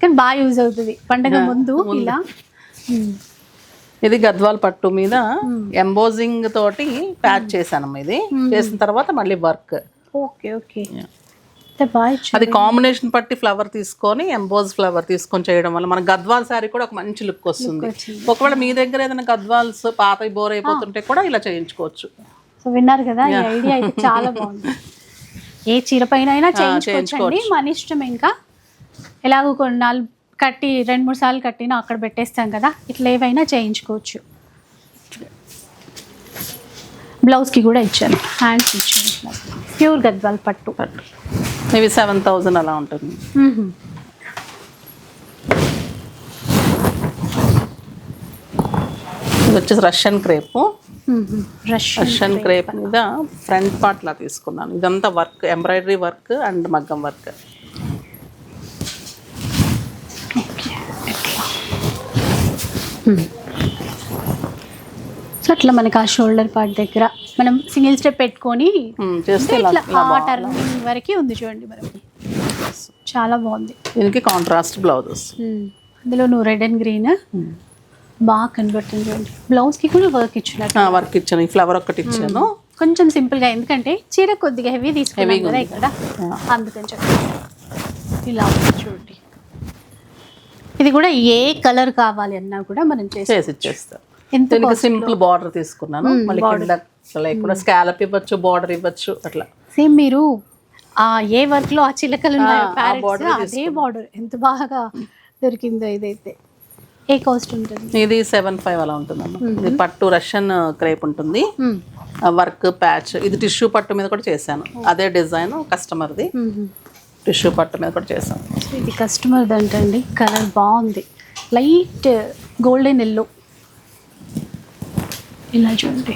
కానీ బాగా యూజ్ అవుతుంది పండగ ముందు ఇలా. ఇది గద్వాల్ పట్టు మీద ఎంబోజింగ్ తోటి ప్యాచ్ చేశాను. ఇది చేసిన తర్వాత మళ్ళీ వర్క్. ఓకే ఓకే, అది కాంబినేషన్ పట్టి ఫ్లవర్ తీసుకొని ఎంబోజ్ ఫ్లవర్ తీసుకొని చేయడం వల్ల మన గద్వాల్ శారీ కూడా ఒక మంచి లుక్ వస్తుంది. ఒకవేళ మీ దగ్గర ఏదైనా గద్వాల్స్ పాత బోర్ అయిపోతుంటే కూడా ఇలా చేయించుకోవచ్చు. సో విన్నారు కదా, ఈ ఐడియా అయితే చాలా బాగుంది. ఏ చీర పైన అయినా చేయించుకోవచ్చండి, మన ఇష్టం. ఇంకా ఎలాగో కొన్ని నాలుగు కట్టి 2-3 సార్లు కట్టినా అక్కడ పెట్టేస్తాం కదా, ఇట్లా ఏవైనా చేయించుకోవచ్చు. బ్లౌజ్కి కూడా ఇచ్చాను, హ్యాండ్స్ ఇచ్చాను. ప్యూర్ గద్వాల్ పట్టు. ఇవి 7,000 అలా ఉంటుంది. ఇది వచ్చేసి రష్యన్ క్రేప్. రష్యన్ క్రేప్ మీద ఫ్రంట్ పార్ట్ లా తీసుకున్నాను. ఇదంతా వర్క్, ఎంబ్రాయిడరీ వర్క్ అండ్ మగ్గం వర్క్. సో అట్లా మనకి ఆ షోల్డర్ పార్ట్ దగ్గర మనం సింగిల్ స్టెప్ పెట్టుకొని చేస్తే టర్నింగ్ వరకు ఉంది చూడండి మనకి, చాలా బాగుంది. దీనికి కాంట్రాస్ట్ బ్లౌజ్ వస్తుంది. అందులో నువ్వు రెడ్ అండ్ గ్రీన్ బాగా కనబడుతుంది చూడండి. బ్లౌజ్కి కూడా వర్క్ ఇచ్చినట్టు వర్క్ ఇచ్చాను. ఈ ఫ్లవర్ ఒకటి ఇచ్చాను, కొంచెం సింపుల్గా, ఎందుకంటే చీర కొద్దిగా హెవీ తీసుకున్నాం కదా ఇక్కడ, అందుకని చెప్పి ఇలా చూడండి. ఇది కూడా ఏ కలర్ కావాలి అన్నా కూడా మనం చేసి ఇచ్చేస్తాం. దీనికి సింపుల్ బార్డర్ తీసుకున్నాను. మళ్ళీ కింద లేకుండా స్కాలప్ ఇవ్వచ్చు, బార్డర్ ఇవ్వచ్చు. అట్లా సేమ్ మీరు ఏ వర్క్ లో ఆ చిలకలు అదే బార్డర్ ఎంత బాగా దొరికిందో. ఇదైతే ఏ కాస్ట్ ఉంటుంది? ఇది 7,500 అలా ఉంటుందమ్మా. ఇది పట్టు రష్యన్ క్రేప్ ఉంటుంది, వర్క్ ప్యాచ్. ఇది టిష్యూ పట్టు మీద కూడా చేశాను, అదే డిజైన్ కస్టమర్ది. టిష్యూ పట్టు మీద కూడా చేశాను. ఇది కస్టమర్ది అంటండి. కలర్ బాగుంది, లైట్ గోల్డెన్ ఎల్లో. ఇలా చూడండి,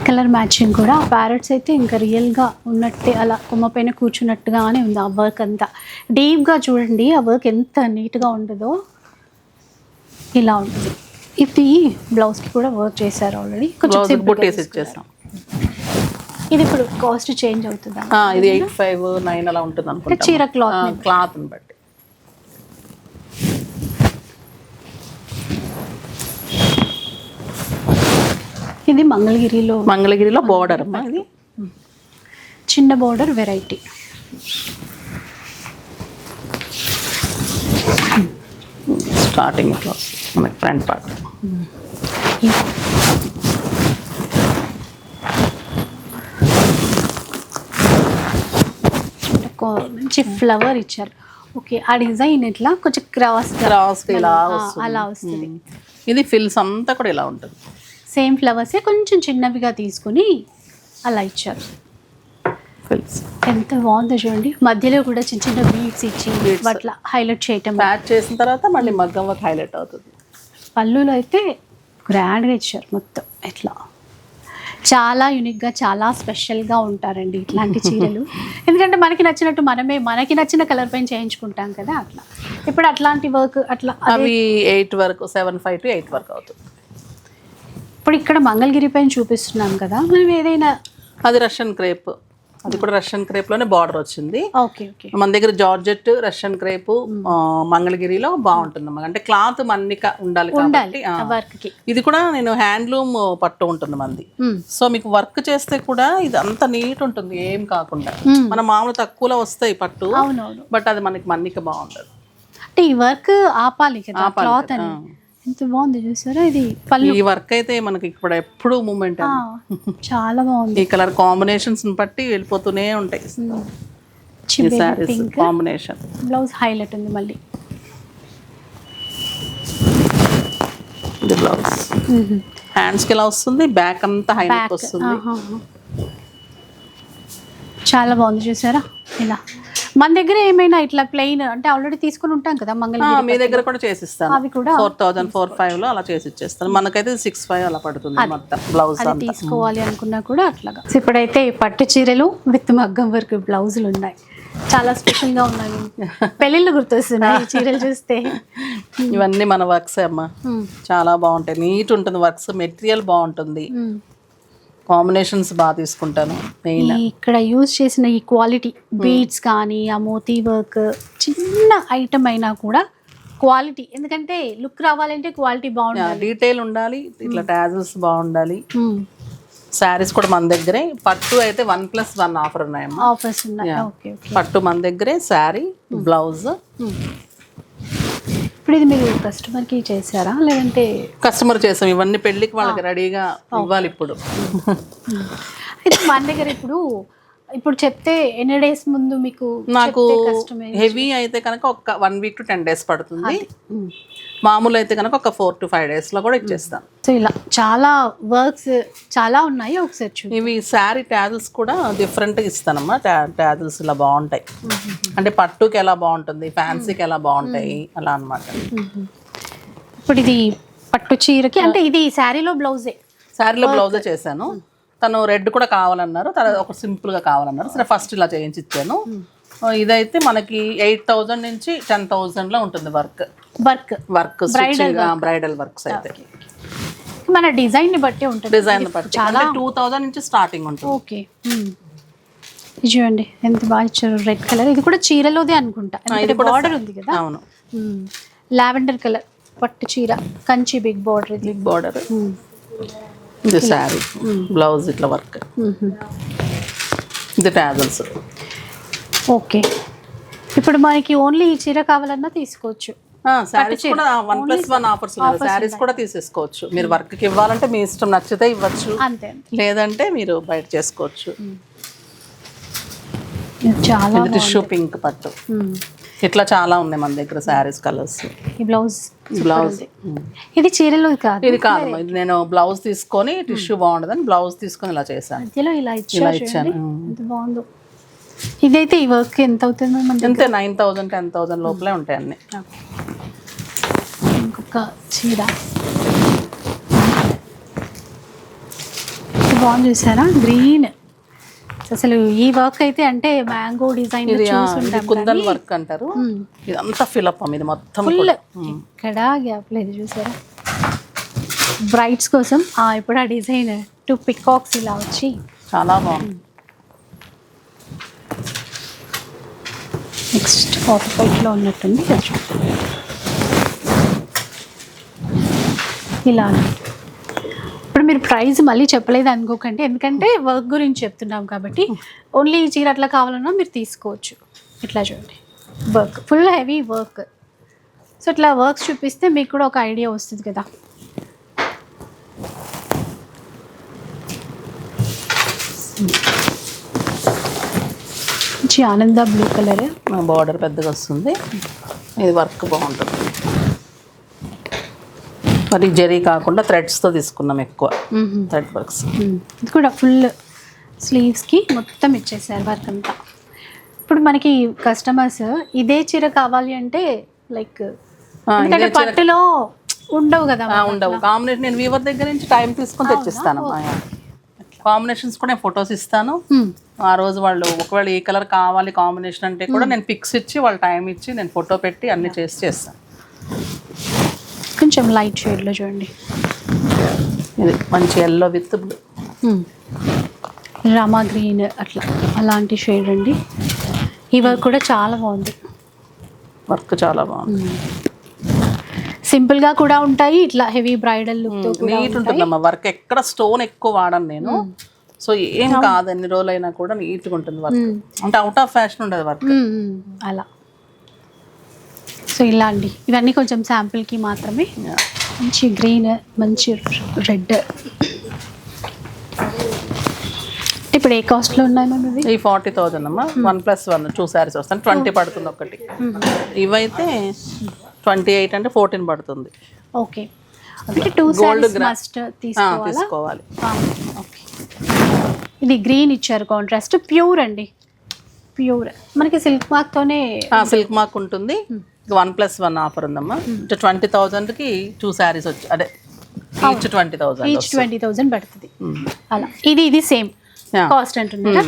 కలర్ మ్యాచింగ్ కూడా. ప్యారెట్స్ అయితే ఇంకా రియల్గా ఉన్నట్టే అలా కొమ్మ పైన కూర్చున్నట్టుగానే ఉంది. ఆ వర్క్ అంతా డీప్గా చూడండి, ఆ వర్క్ ఎంత నీట్గా ఉండదో. ఇలా ఉంటుంది. ఇది బ్లౌజ్కి కూడా వర్క్ చేశారు ఆల్రెడీ, కొంచెం బుట్టేసి ఇచ్చేసాం. ఇది ఇప్పుడు కాస్ట్ చేంజ్ అవుతుందా? ఇది 8,500-9 అలా ఉంటుంది అనుకుంటా, చీర క్లాత్ని బట్టి. ఇది మంగళగిరిలో బోర్డర్ అమ్మా. ఇది చిన్న బోర్డర్ వెరైటీ. స్టార్టింగ్ మనకి ఫ్రంట్ పార్ట్. మంచి ఫ్లవర్ ఇచ్చారు. ఓకే, ఆ డిజైన్ ఇట్లా కొంచెం క్రాస్ ఇలా అలా వస్తుంది. ఇది ఫిల్స్ అంతా కూడా ఇలా ఉంటుంది. సేమ్ ఫ్లవర్సే కొంచెం చిన్నవిగా తీసుకుని అలా ఇచ్చారు. ఫిల్స్ ఎంత బాగుందో చూడండి. మధ్యలో కూడా చిన్న చిన్న బీడ్స్ ఇచ్చి అట్లా హైలైట్ చేయటం. ప్యాచ్ చేసిన తర్వాత మళ్ళీ మగ్గం వర్క్ హైలైట్ అవుతుంది. పళ్ళులో అయితే గ్రాండ్గా ఇచ్చారు మొత్తం. ఇట్లా చాలా యూనిక్గా, చాలా స్పెషల్గా ఉంటారండి ఇట్లాంటి చీరలు. ఎందుకంటే మనకి నచ్చినట్టు మనకి నచ్చిన కలర్ పైన చేయించుకుంటాం కదా అట్లా. ఇప్పుడు అట్లాంటి వర్క్ అట్లా అవి 8 వరకు 7,500 to 8 వరకు అవుతుంది. ఇప్పుడు ఇక్కడ మంగళగిరి పైన చూపిస్తున్నాం కదా, మనం ఏదైనా అది రష్యన్ క్రేప్, అది కూడా రష్యన్ క్రేప్ లోనే బార్డర్ వచ్చింది. Okay okay. మన దగ్గర జార్జెట్, రష్యన్ క్రేప్, మంగళగిరిలో బాగుంటుంది అన్నమాట. అంటే క్లాత్ మన్నిక ఉండాలి కాబట్టి వర్క్ కి. ఇది కూడా నేను హ్యాండ్లూమ్ పట్టు ఉంటుంది మంది. సో మీకు వర్క్ చేస్తే కూడా ఇది అంత నీట్ ఉంటుంది, ఏం కాకుండా. మన మామూలు తక్కువలో వస్తాయి పట్టు, బట్ అది మనకి మన్నిక బాగుంటది. అంటే ఈ వర్క్ ఆపాలి కదా క్లాత్ అని. ఎంత బాగుంది చూసారా ఇది పళ్ళు. ఈ వర్క్ అయితే మనకి ఇప్పుడు ఎప్పుడు మూమెంట్, చాలా బాగుంది. ఈ కలర్ కాంబినేషన్స్ బట్టి వెళ్ళిపోతూనే ఉంటాయి కాంబినేషన్. బ్లౌజ్ హైలైట్ ఉంది మళ్ళీ. ఇది బ్లౌజ్ హ్యాండ్స్ కి ఇలా వస్తుంది, బ్యాక్ అంతా హైలైట్ వస్తుంది. చాలా బాగుంది చూసారా ఇలా. మన దగ్గర ఏమైనా ఇట్లా ప్లెయిన్ అంటే ఆల్రెడీ తీసుకుని ఉంటాం కదా మంగళగిరి, మీ దగ్గర కూడా చేసిస్తాను. అవి కూడా 4000, 4500 లో అలా చేసి ఇచ్చేస్తాను. మనకైతే 65 అలా పడుతుంది మొత్తం బ్లౌజ్. అది తీసుకోవాలి అనుకున్నా కూడా అట్లాగా. ఇప్పుడైతే పట్టు చీరలు విత్ మగ్గం వర్క్ బ్లౌజులు ఉన్నాయి, చాలా స్పెషల్ గా ఉన్నాయి. పెళ్ళిళ్ళు గుర్తొస్తున్నాయి ఈ చీరలు చూస్తే. ఇవన్నీ మన వర్క్స్ అమ్మా, చాలా బాగుంటాయి, నీట్ ఉంటుంది వర్క్స్, మెటీరియల్ బాగుంటుంది, కాంబినేషన్స్ బాగా తీసుకుంటాను. ఇక్కడ యూజ్ చేసిన ఈ క్వాలిటీ బీడ్స్ కానీ ఆ మోతీ వర్క్, చిన్న ఐటమ్ అయినా కూడా క్వాలిటీ, ఎందుకంటే లుక్ రావాలంటే క్వాలిటీ బాగుండాలి, డీటెయిల్ ఉండాలి, ఇట్లా టాజల్స్ బాగుండాలి. శారీస్ కూడా మన దగ్గరే, పట్టు అయితే 1+1 ఆఫర్ ఉన్నాయమ్మా. ఆఫర్స్ ఉన్నాయి. పట్టు మన దగ్గరే, శారీ, బ్లౌజ్. ఇప్పుడు ఇది మీరు కస్టమర్ కి చేశారా లేదంటే? కస్టమర్ చేసాం, ఇవన్నీ పెళ్ళికి వాళ్ళకి రెడీగా ఇవ్వాలి ఇప్పుడు. అయితే మన దగ్గర ఇప్పుడు చెప్తే ఎన్ని డేస్ ముందు మీకు? నాకు హెవీ అయితే కనుక ఒక 1 week to 10 days పడుతుంది, మామూలు అయితే కనుక ఒక 4 to 5 days లో కూడా ఇచ్చేస్తాను. సో ఇలా చాలా వర్క్స్ చాలా ఉన్నాయి, ఒకసారి చూడండి. ఇవి శారీ టాజిల్స్ కూడా డిఫరెంట్ గా ఇస్తానమ్మా. టాజిల్స్ ఇలా బాగుంటాయి, అంటే పట్టుకి ఎలా బాగుంటుంది, ఫ్యాన్సీకి ఎలా బాగుంటాయి అలా అన్నమాట. ఇప్పుడు ఇది పట్టు చీరకి, అంటే ఇది శారీలో బ్లౌజే, శారీలో బ్లౌజే చేశాను. తను రెడ్ కూడా కావాలన్నారు, తర్వాత ఒక సింపుల్ గా కావాలన్నారు, సరే ఫస్ట్ ఇలా చేయించి ఇచ్చాను. ఇదైతే మనకి 8000 నుంచి 10,000 లో ఉంటుంది వర్క్ బ్రైడల్ వర్క్స్ అయితే. మన డిజైన్ ని బట్టి ఉంటుంది, డిజైన్ బట్టి చాలా 2000 నుంచి స్టార్టింగ్ ఉంటుంది. ఓకే, ఇది చూడండి ఎంత బాగా ఇచ్చారు, రెడ్ కలర్. ఇది కూడా చీరలోదే అనుకుంటా, బార్డర్ ఉంది కదా. అవును, లావెండర్ కలర్ పట్టు చీర, కంచి బిగ్ బార్డర్. ఇది శారీ, బ్లౌజ్ ఇట్లా వర్క్, ఇది టాజల్స్. ఓకే, ఇప్పుడు మనకి ఓన్లీ ఈ చీర కావాలన్నా తీసుకోవచ్చు. శారీస్ కూడా 1+1 ఆఫర్స్ ఉన్నాయి, శారీస్ కూడా తీసేసుకోవచ్చు. మీరు వర్క్ కి ఇవ్వాలంటే మీ ఇష్టం, నచ్చితే ఇవ్వచ్చు, అంతే, లేదంటే మీరు బయట చేసుకోవచ్చు. చాలా టిష్యూ పింక్ పట్టు, ఇట్లా చాలా ఉన్నాయి మన దగ్గర శారీస్ కలర్స్. ఈ బ్లౌజ్ ఇది చీరలో కాదు, ఇది కాదు, ఇది నేను బ్లౌజ్ తీసుకొని టిష్యూ బాగుండదని బ్లౌజ్ తీసుకొని ఇలా చేశాను, ఇలా ఇచ్చాను. ఎంత బాగుందో. ఇదైతే ఈ వర్క్ ఎంత అవుతుంది? అంతే 9,000 10,000 లోపలే ఉంటాయి అన్ని. ఇంకొక చీర బాగుంది చూసారా, గ్రీన్. అసలు ఈ వర్క్ అయితే అంటే మ్యాంగో డిజైన్ కుందన్ వర్క్ అంటారు. ఇదంతా ఫిలప్, ఇది మొత్తం ఇక్కడ గ్యాప్ లేదు చూసారా, బ్రైడ్స్ కోసం. ఇప్పుడు ఆ డిజైన్ 2 పికాక్స్ ఇలా వచ్చి చాలా బాగుంది. నెక్స్ట్ ఆఫ్ వైట్లో ఉన్నట్టుంది ఇలా. ఇప్పుడు మీరు ప్రైస్ మళ్ళీ చెప్పలేదు అనుకోకండి, ఎందుకంటే వర్క్ గురించి చెప్తున్నాం కాబట్టి. ఓన్లీ ఈ చీర అట్లా కావాలన్నా మీరు తీసుకోవచ్చు. ఇట్లా చూడండి, work full heavy work. So ఇట్లా వర్క్స్ చూపిస్తే మీకు కూడా ఒక ఐడియా వస్తుంది కదా. ఆనంద బ్లూ కలర్, బార్డర్ పెద్దగా వస్తుంది, ఇది వర్క్ బాగుంటుంది. మరి జరీ కాకుండా థ్రెడ్స్తో తీసుకున్నాం, ఎక్కువ థ్రెడ్ వర్క్స్. ఇది కూడా ఫుల్ స్లీవ్స్కి మొత్తం ఇచ్చేసారు వర్క్ అంతా. ఇప్పుడు మనకి కస్టమర్స్ ఇదే చీర కావాలి అంటే లైక్ పట్టులో ఉండవు కదా, ఉండవు కాంబినేషన్. నేను వీవర్ దగ్గర నుంచి టైం తీసుకొని తెచ్చిస్తాను. కాంబినేషన్స్ కూడా నేను ఫొటోస్ ఇస్తాను. ఆ రోజు వాళ్ళు ఒకవేళ ఏ కలర్ కావాలి కాంబినేషన్ అంటే కూడా నేను పిక్స్ ఇచ్చి వాళ్ళు టైం ఇచ్చి నేను ఫోటో పెట్టి అన్ని చేస్తాను. కొంచెం లైట్ షేడ్లో చూడండి, ఇది మంచి yellow with blue, Rama green అట్లా అలాంటి షేడ్ అండి. ఈ వర్క్ కూడా చాలా బాగుంది, వర్క్ చాలా బాగుంది. సింపుల్గా కూడా ఉంటాయి, ఇట్లా హెవీ బ్రైడల్ లుక్తో నీట్ ఉంటుందమ్మా వర్క్. ఎక్కడ స్టోన్ ఎక్కువ వాడను నేను, సో ఏం కాదు, ఎన్ని రోజులైనా కూడా నీట్గా ఉంటుంది వర్క్. అంటే అవుట్ ఆఫ్ ఫ్యాషన్ ఉండదు వర్క్ అలా. సో ఇలా అండి, ఇవన్నీ కొంచెం శాంపుల్కి మాత్రమే. మంచి గ్రీన్, మంచి రెడ్. ఇప్పుడు ఏ కాస్ట్లో ఉన్నాయి మ్యామ్ ఇవి? ఈ 40,000 అమ్మా. 1+1 2 శారీస్ వస్తాయి, 20 పడుతుంది ఒకటి. ఇవైతే 28 అంటే 14 పడుతుంది. ఓకే, అంటే 2 శారీస్ మస్ట్ తీసుకోవాలి. ఓకే, ఇది గ్రీన్ ఇచ్చారు కాంట్రాస్ట్, ప్యూర్ అండి, ప్యూర్. మనకి సిల్క్ మార్క్తోనే సిల్క్ మార్క్ ఉంటుంది. 1+1 ఆఫర్ ఉందమ్మా. 20,000కి 2 శారీస్ వచ్చి అదే ఈచ్ 20,000 ఈచ్ 20,000 పడుతుంది అలా. ఇది సేమ్ కాస్ట్ అంటున్నారా?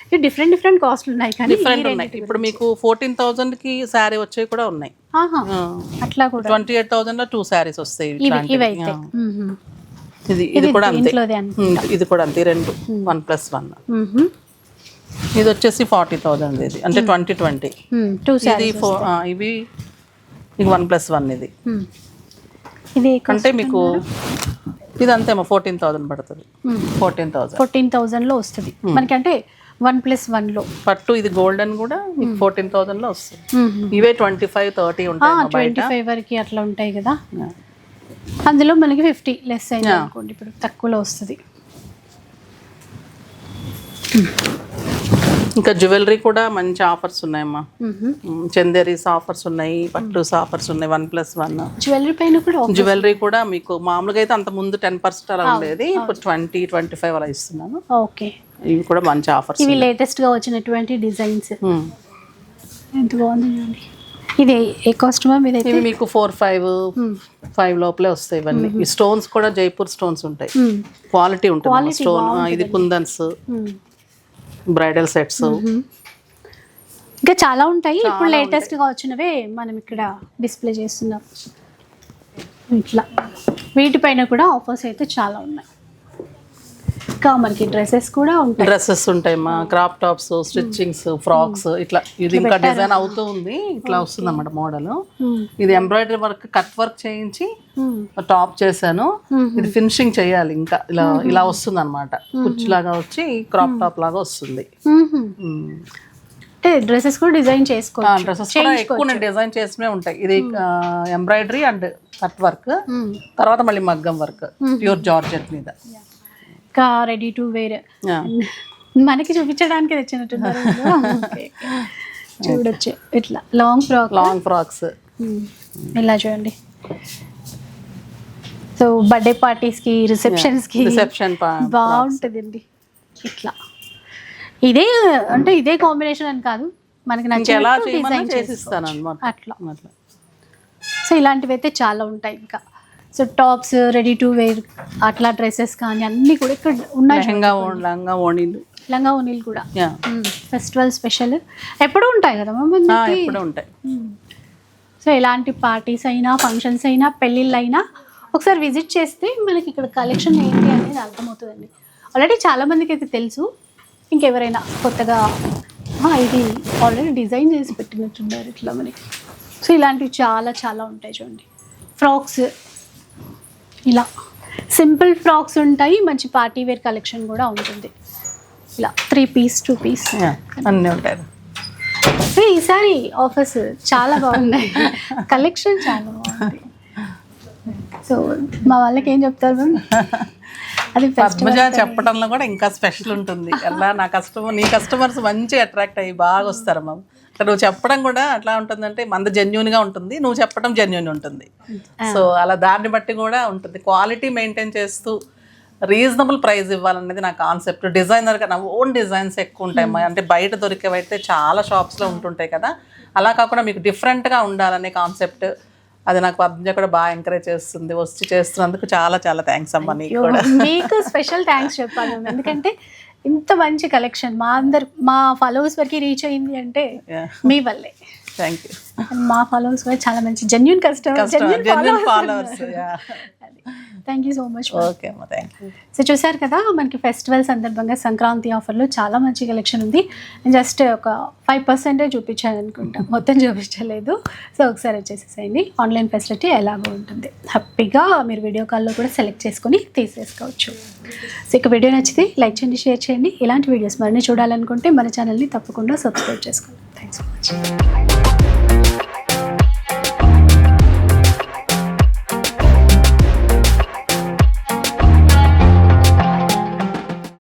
ఇవి డిఫరెంట్ కాస్ట్లు ఉన్నాయి కానీ డిఫరెంట్ ఉన్నాయి. ఇప్పుడు మీకు 14,000కి శారీ వచ్చేవి కూడా ఉన్నాయి. అట్లా కూడా 28,000లో 2 శారీస్ వస్తాయి. ఇవైతే ఇది కూడా అంతే, ఇది కూడా అంతే, రెండు 1+1. ఇది వచ్చేసి 40,000 ఇది, అంటే 2020. ఇది ఇవి 1+1 ఇది. అంటే మీకు ఇది అంతేమో 14,000 పడుతుంది. 14,000లో వస్తుంది మనకి, అంటే 1+1లో పట్టు. ఇది గోల్డెన్ కూడా 14,000లో వస్తుంది. ఇవే 25-30 ఉంటాయి, 25 వరకు అట్లా ఉంటాయి కదా. అందులో మనకి 50 లెస్ అయింది అనుకోండి, ఇప్పుడు తక్కువలో వస్తుంది. ఇంకా జ్యువెలరీ కూడా మంచి ఆఫర్స్ ఉన్నాయమ్మా. చందేరీస్ ఆఫర్స్ ఉన్నాయి, పట్టుస్ ఆఫర్స్ ఉన్నాయి. 1+1 జ్యువెలరీ పైన కూడా, జ్యువెలరీ కూడా మీకు మామూలుగా అయితే అంత ముందు 10% అలా ఉండేది, ఇప్పుడు 20-25 అలా ఇస్తున్నాను. ఓకే, ఇవి కూడా మంచి ఆఫర్స్. ఇవి లేటెస్ట్ గా వచ్చినటువంటి డిజైన్స్. ఎంత బాగుంది చూడండి. ఇది ఏ కాస్ట్ మ్యామ్? ఇవి మీకు 4-5 లోపలే వస్తాయి ఇవన్నీ. ఈ స్టోన్స్ కూడా జైపూర్ స్టోన్స్ ఉంటాయి, క్వాలిటీ ఉంటుంది స్టోన్. ఇది కుందన్స్, బ్రైడల్ సెట్స్, ఇంకా చాలా ఉంటాయి. ఇప్పుడు లేటెస్ట్ గా వచ్చినవే మనం ఇక్కడ డిస్ప్లే చేస్తున్నాం. ఇట్లా వీటిపైన కూడా ఆఫర్స్ అయితే చాలా ఉన్నాయి. ఇంకా మనకి డ్రెస్సెస్ కూడా ఉంటాయి. డ్రెస్సెస్ ఉంటాయమ్మా, క్రాప్ టాప్స్, స్టిచ్చింగ్స్, ఫ్రాక్స్ ఇట్లా. ఇది ఇంకా డిజైన్ అవుతూ ఉంది, ఇట్లా వస్తుంది అన్నమాట మోడల్. ఇది ఎంబ్రాయిడరీ వర్క్, కట్ వర్క్ చేయించి టాప్ చేశాను. ఇది ఫినిషింగ్ చేయాలి ఇంకా. ఇలా వస్తుంది అనమాట, కుర్చీలాగా వచ్చి క్రాప్ టాప్ లాగా వస్తుంది. డ్రెస్సెస్ కూడా డిజైన్ చేసుకోవచ్చు. డ్రెస్సెస్ కూడా ఎక్కువ నేను డిజైన్ చేసినే ఉంటాయి. ఇది ఎంబ్రాయిడరీ అండ్ కట్ వర్క్, తర్వాత మళ్ళీ మగ్గం వర్క్, ప్యూర్ జార్జెట్ మీద. ఇంకా రెడీ టు వేర్ మనకి చూపించడానికి తెచ్చినట్టున్నారు. చూడొచ్చు ఇట్లా లాంగ్ ఫ్రాక్స్ ఇలా చూడండి. సో బర్త్డే పార్టీస్కి, రిసెప్షన్స్కి బాగుంటుందండి ఇట్లా. ఇదే కాంబినేషన్ అని కాదు, మనకి నచ్చిన డిజైన్ చేసిస్తాను అట్లా. సో ఇలాంటివి అయితే చాలా ఉంటాయి ఇంకా. So tops, ready to wear అట్లా డ్రెస్సెస్ కానీ అన్నీ కూడా ఇక్కడ ఉన్నాయి. లంగా ఓణీలు కూడా ఫెస్టివల్ స్పెషల్ ఎప్పుడూ ఉంటాయి కదా ఎప్పుడూ ఉంటాయి. సో ఎలాంటి పార్టీస్ అయినా, ఫంక్షన్స్ అయినా, పెళ్ళిళ్ళు అయినా ఒకసారి విజిట్ చేస్తే మనకి ఇక్కడ కలెక్షన్ ఏంటి అనేది అర్థమవుతుందండి. ఆల్రెడీ చాలా మందికి అయితే తెలుసు, ఇంకెవరైనా కొత్తగా ఇది ఆల్రెడీ డిజైన్ చేసి పెట్టినట్టున్నారు ఇట్లా మనకి. సో ఇలాంటివి చాలా చాలా ఉంటాయి చూడండి. ఫ్రాక్స్ ఇలా సింపుల్ ఫ్రాక్స్ ఉంటాయి, మంచి పార్టీ వేర్ కలెక్షన్ కూడా ఉంటుంది. ఇలా 3 పీస్ 2 పీస్ అన్నీ ఉంటాయి. ఈసారి ఆఫర్స్ చాలా బాగున్నాయి, కలెక్షన్ చాలా బాగుంది. సో మా వాళ్ళకి ఏం చెప్తారు మ్యామ్? అది పద్మజ చెప్పడంలో కూడా ఇంకా స్పెషల్ ఉంటుంది. ఎలా నీ కస్టమర్స్ మంచి అట్రాక్ట్ అయ్యి బాగా వస్తారు మ్యామ్. నువ్వు చెప్పడం కూడా అట్లా ఉంటుందంటే మంద జెన్యూన్గా ఉంటుంది, నువ్వు చెప్పడం జెన్యూన్ ఉంటుంది. సో అలా దాన్ని బట్టి కూడా ఉంటుంది. క్వాలిటీ మెయింటైన్ చేస్తూ రీజనబుల్ ప్రైస్ ఇవ్వాలనేది నా కాన్సెప్ట్. డిజైనర్గా నా ఓన్ డిజైన్స్ ఎక్కువ ఉంటాయి, అంటే బయట దొరికేవైతే చాలా షాప్స్లో ఉంటుంటాయి కదా, అలా కాకుండా మీకు డిఫరెంట్గా ఉండాలనే కాన్సెప్ట్. అది నాకు పద్మజ కూడా బాగా ఎంకరేజ్ చేస్తుంది, వచ్చి చేస్తున్నందుకు చాలా చాలా థ్యాంక్స్ అమ్మ. నీకు కూడా మీకు స్పెషల్ థ్యాంక్స్ చెప్పాను, ఎందుకంటే ఇంత మంచి కలెక్షన్ మా ఫాలోవర్స్ వరకు రీచ్ అయింది అంటే మీ వల్లే. Thank you. మా ఫాలోవర్స్ కూడా చాలా మంచి genuine customer, genuine followers. Thank you so much. Okay అమ్మా, థ్యాంక్ యూ. సో చూసారు కదా, మనకి ఫెస్టివల్ సందర్భంగా సంక్రాంతి ఆఫర్లో చాలా మంచి కలెక్షన్ ఉంది. జస్ట్ ఒక 5% చూపించాను అనుకుంటా, మొత్తం చూపించలేదు. సో ఒకసారి వచ్చేసేసేయండి. ఆన్లైన్ ఫెసిలిటీ ఎలాగో ఉంటుంది. హ్యాపీగా మీరు వీడియో కాల్లో కూడా సెలెక్ట్ చేసుకొని తీసేసుకోవచ్చు. సో ఇక వీడియో నచ్చితే లైక్ చేయండి, షేర్ చేయండి. ఇలాంటి వీడియోస్ మరిన్ని చూడాలనుకుంటే మన ఛానల్ని తప్పకుండా సబ్స్క్రైబ్ చేసుకోండి. Thanks for watching.